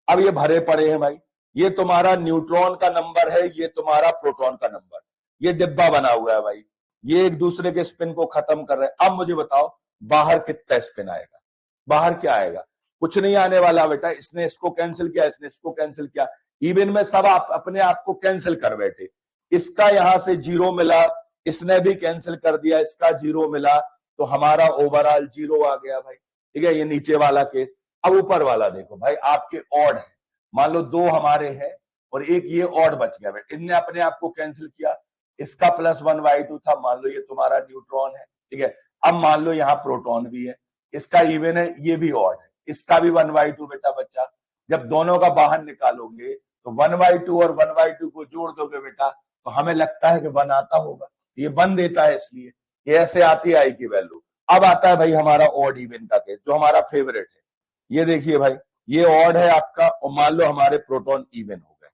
अब ये भरे पड़े हैं भाई, ये तुम्हारा न्यूट्रॉन का नंबर है, ये तुम्हारा प्रोटॉन का नंबर। ये डिब्बा बना हुआ है भाई, ये एक दूसरे के स्पिन को खत्म कर रहे हैं। अब मुझे बताओ बाहर कितना स्पिन आएगा, बाहर क्या आएगा, कुछ नहीं आने वाला बेटा। इसने इसको कैंसिल किया, इसने इसको कैंसिल किया, इवन में सब आप अपने आप को कैंसिल कर बैठे। इसका यहां से 0 मिला, इसने भी कैंसिल कर दिया, इसका 0 मिला, तो हमारा ओवरऑल 0 आ गया भाई, ठीक है। ये नीचे वाला केस। अब ऊपर वाला देखो भाई, आपके ऑड है, मान लो 2 हमारे हैं और एक ये ऑड बच गया बेटा, इनने अपने आप को कैंसिल किया। इसका +1/2 था, मान लो ये तुम्हारा न्यूट्रॉन है, ठीक है। अब मान लो यहाँ प्रोटॉन भी है, इसका इवन है, ये भी ऑड है, इसका भी 1/2 बेटा बच्चा। जब दोनों का बाहर निकालोगे तो 1/2 और 1/2 को जोड़ दोगे बेटा, तो हमें लगता है कि 1 आता होगा, ये 1 देता है, इसलिए ये ऐसे आती है आई की वैल्यू। अब आता है भाई हमारा ऑड इवन का केस, जो हमारा फेवरेट है। ये देखिए भाई, ये ऑड है आपका, और मान लो हमारे प्रोटॉन इवन हो गए।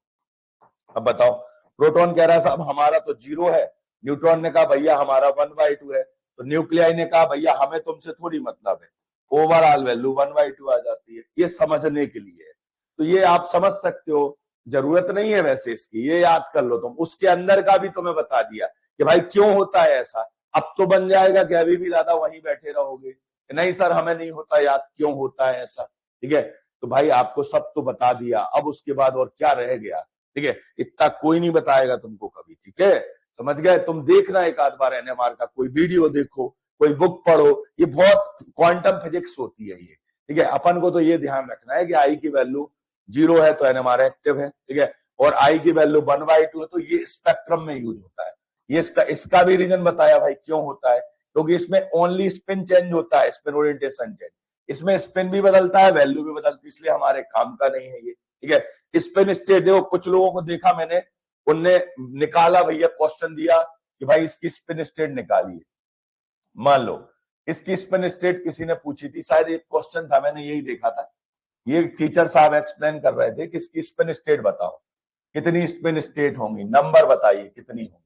अब बताओ, प्रोटॉन कह रहा है साहब हमारा तो 0 है, न्यूट्रॉन ने कहा भैया हमारा 1/2 है, तो न्यूक्लियाई ने कहा भैया हमें तुमसे थोड़ी मतलब है, ओवरऑल वैल्यू 1/2 आ जाती है। ये समझने के लिए है, तो ये आप समझ सकते हो, जरूरत नहीं है वैसे इसकी, ये याद कर लो तुम। उसके अंदर का भी तुम्हें बता दिया कि भाई क्यों होता है ऐसा। अब तो बन जाएगा कि अभी भी दादा वहीं बैठे रहोगे, नहीं सर हमें नहीं होता याद, क्यों होता है ऐसा, ठीक है। तो भाई आपको सब तो बता दिया, अब उसके बाद और क्या रह गया, ठीक है। इतना कोई नहीं बताएगा तुमको कभी, ठीक है, समझ गए। तुम देखना एक आध बार एनएमआर का कोई वीडियो देखो, कोई बुक पढ़ो, ये बहुत क्वांटम फिजिक्स होती है ये, ठीक है। अपन को तो ये ध्यान रखना है कि आई की वैल्यू 0 है तो एनएमआर एक्टिव है, ठीक है, और आई की वैल्यू 1/2 है तो ये स्पेक्ट्रम में यूज होता है। ये इसका भी रीजन बताया भाई क्यों होता है, क्योंकि इसमें ओनली स्पिन चेंज होता है, स्पिन ओरिएंटेशन चेंज। इसमें स्पिन भी बदलता है, वैल्यू भी बदलती है, इसलिए हमारे काम का नहीं है ये, ठीक है। स्पिन स्टेट देखो, कुछ लोगों को देखा मैंने, उनने निकाला भैया, क्वेश्चन दिया कि भाई इसकी स्पिन स्टेट निकालिए। मान लो इसकी स्पिन स्टेट किसी ने पूछी थी, शायद एक क्वेश्चन था, मैंने यही देखा था, ये टीचर साहब एक्सप्लेन कर रहे थे कि इसकी स्पिन स्टेट बताओ, कितनी स्पिन स्टेट होंगी, नंबर बताइए कितनी होंगी।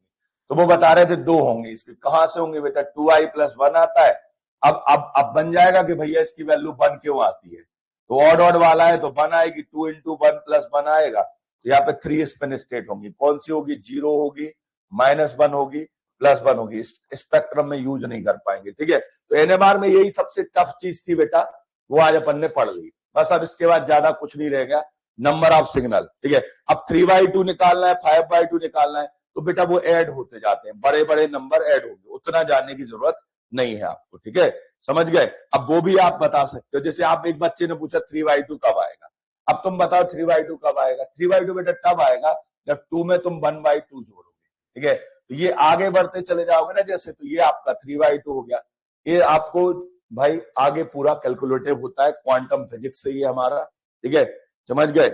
तो वो बता रहे थे 2 होंगी। इसकी कहां से होंगी बेटा, 2i + 1 आता है। अब बन जाएगा कि भैया इसकी वैल्यू 1 क्यों आती है, तो ऑड ऑड वाला है तो 1 आएगी, 2 × 1 + 1 आएगा। तो यहाँ पे 3 स्पिन स्टेट होंगी, कौन सी होगी, 0 होगी, -1 होगी, +1 होगी। स्पेक्ट्रम में यूज नहीं कर पाएंगे, ठीक है। तो एनएमआर में यही सबसे टफ चीज थी बेटा, वो आज अपन ने पढ़ ली। बस अब इसके बाद ज्यादा कुछ नहीं रह गया, नंबर ऑफ सिग्नल, ठीक है। अब 3/2 निकालना है, 5/2 निकालना है, तो बेटा वो ऐड होते जाते हैं, बड़े बड़े नंबर ऐड होंगे, उतना जानने की जरूरत नहीं है आपको, ठीक है, समझ गए। अब वो भी आप बता सकते हो, जैसे आप एक बच्चे ने पूछा 3/2 कब आएगा, अब तुम बताओ 3/2 कब आएगा। 3/2 बेटा तब आएगा जब 2 में तुम 1/2 जोड़ोगे, ठीक है। तो ये आगे बढ़ते चले जाओगे ना जैसे, तो ये आपका 3/2 हो गया। ये आपको भाई आगे पूरा कैलकुलेटिव होता है, क्वांटम फिजिक्स से ये हमारा, ठीक है, समझ गए।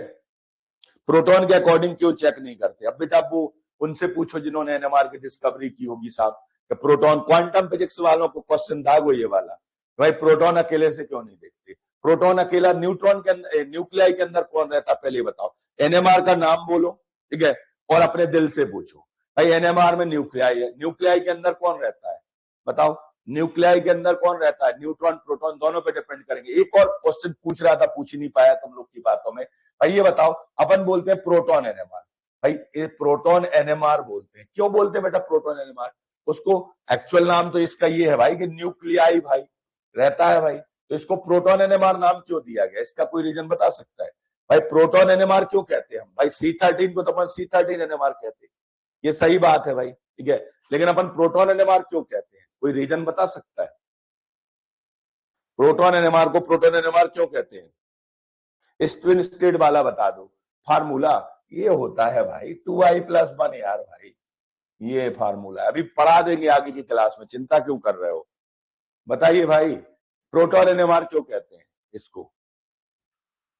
प्रोटॉन के अकॉर्डिंग क्यों चेक नहीं करते, अब बेटा वो उनसे पूछो जिन्होंने एनएमआर की डिस्कवरी की होगी साहब, कि प्रोटॉन, क्वांटम फिजिक्स वालों को क्वेश्चन था वो ये वाला, भाई प्रोटॉन अकेले से क्यों नहीं देखते, प्रोटॉन अकेला न्यूट्रॉन के अंदर, न्यूक्लियाई के अंदर कौन रहता पहले बताओ। एनएमआर का नाम बोलो, ठीक है, और अपने दिल से पूछो भाई एनएमआर में न्यूक्लियाई है, न्यूक्लियाई के अंदर कौन रहता है बताओ, न्यूक्लियाई के अंदर कौन रहता है, न्यूट्रॉन प्रोटॉन दोनों पे डिपेंड करेंगे। एक और क्वेश्चन पूछ रहा था, पूछ ही नहीं पाया तुम लोग की बातों में, भाई ये बताओ, अपन बोलते हैं प्रोटॉन एनएमआर, भाई ये प्रोटॉन एनएमआर बोलते हैं, क्यों बोलते हैं बेटा प्रोटॉन एनएमआर, उसको एक्चुअल नाम तो इसका ये है भाई कि न्यूक्लियाई भाई रहता है भाई, तो इसको प्रोटॉन एनएमआर नाम क्यों दिया गया, इसका कोई रीजन बता सकता है भाई। प्रोटॉन एनएमआर क्यों कहते हैं हम भाई, C13 को तो अपन C13 एनएमआर कहते हैं, ये सही बात है भाई, ठीक है, लेकिन अपन प्रोटॉन एनएमआर क्यों कहते हैं, कोई रीजन बता सकता है। प्रोटॉन एनएमआर को प्रोटॉन एनएमआर क्यों कहते हैं, ट्विन स्टेट वाला बता दो फार्मूला। ये होता है भाई 2i + 1 यार भाई, ये फार्मूला है, अभी पढ़ा देंगे आगे की क्लास में, चिंता क्यों कर रहे हो। बताइए भाई, प्रोटॉन एनएमआर क्यों कहते हैं इसको?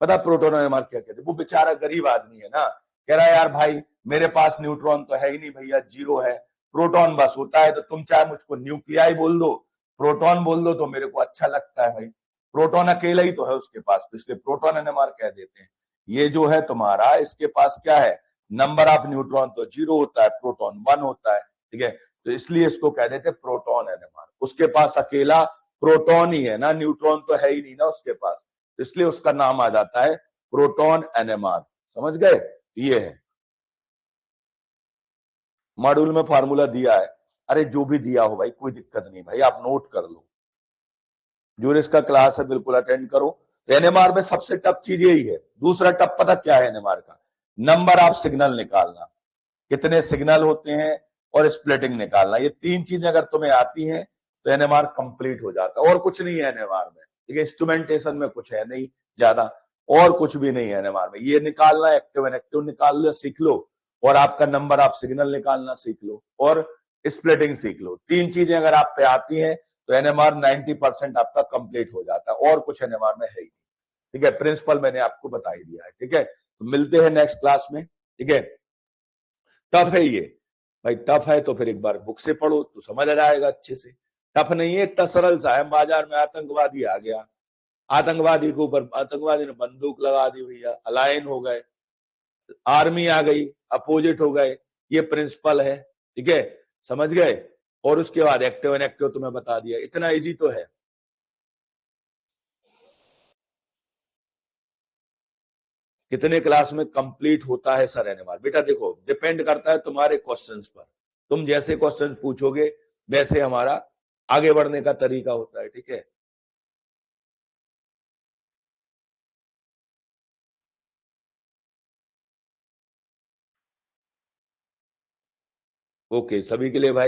पता प्रोटॉन एनएमआर क्या कहते हैं? वो बेचारा गरीब आदमी है ना, कह रहा है यार भाई मेरे पास न्यूट्रॉन तो है ही नहीं भैया, जीरो है, प्रोटॉन बस होता है, तो तुम चाहे मुझको न्यूक्लियाई बोल दो, प्रोटॉन बोल दो, तो मेरे को अच्छा लगता है भाई, प्रोटॉन अकेला ही तो है उसके पास, तो इसलिए प्रोटॉन एनएमआर कह देते हैं। ये जो है तुम्हारा, इसके पास क्या है, नंबर ऑफ न्यूट्रॉन तो जीरो होता है, प्रोटॉन 1 होता है, ठीक है, तो इसलिए इसको कह देते हैं प्रोटॉन एनएमआर। उसके पास अकेला प्रोटॉन ही है ना, न्यूट्रॉन तो है ही नहीं ना उसके पास, इसलिए उसका नाम आ जाता है प्रोटॉन एनएमआर। समझ गए? ये है मॉड्यूल में फार्मूला दिया है। अरे जो भी दिया हो भाई कोई दिक्कत नहीं भाई, आप नोट कर लो, जो इसका क्लास है बिल्कुल अटेंड करो। तो एनएमआर में सबसे टफ चीज यही है। दूसरा टफ पता क्या है एनएमआर का? नंबर ऑफ सिग्नल निकालना, कितने सिग्नल होते हैं, और स्प्लिटिंग निकालना। ये तीन चीजें अगर तुम्हें आती हैं तो एनएमआर कंप्लीट हो जाता है। और कुछ नहीं है एनएमआर में, ठीक है, इंस्ट्रूमेंटेशन में कुछ है नहीं ज्यादा, और कुछ भी नहीं है एनएमआर में। ये निकालना, एक्टिव इनएक्टिव निकाल लो, सीख लो, और आपका नंबर ऑफ सिग्नल निकालना सीख लो, और स्प्लिटिंग सीख लो। तीन चीजें अगर आप पे आती हैं तो एनएमआर 90% आपका कंप्लीट हो जाता है, और कुछ एनएमआर में है ही नहीं। ठीक है, प्रिंसिपल मैंने आपको बता ही दिया है। ठीक है, तो मिलते हैं नेक्स्ट क्लास में। ठीक है, टफ है ये भाई, टफ है तो फिर एक बार बुक से पढ़ो तो समझ आ जाएगा अच्छे से। टफ नहीं है, इतना सरल सा है। बाजार में आतंकवादी आ गया, आतंकवादी के ऊपर आतंकवादी ने बंदूक लगा दी भैया, अलायन हो गए, आर्मी आ गई, अपोजिट हो गए, ये प्रिंसिपल है। ठीक है, समझ गए? और उसके बाद एक्टिव इनएक्टिव तुम्हें बता दिया, इतना इजी तो है। कितने क्लास में कंप्लीट होता है सर एनएमआर? बेटा देखो, डिपेंड करता है तुम्हारे क्वेश्चंस पर। तुम जैसे क्वेश्चन पूछोगे वैसे हमारा आगे बढ़ने का तरीका होता है। ठीक है, ओके, सभी के लिए भाई।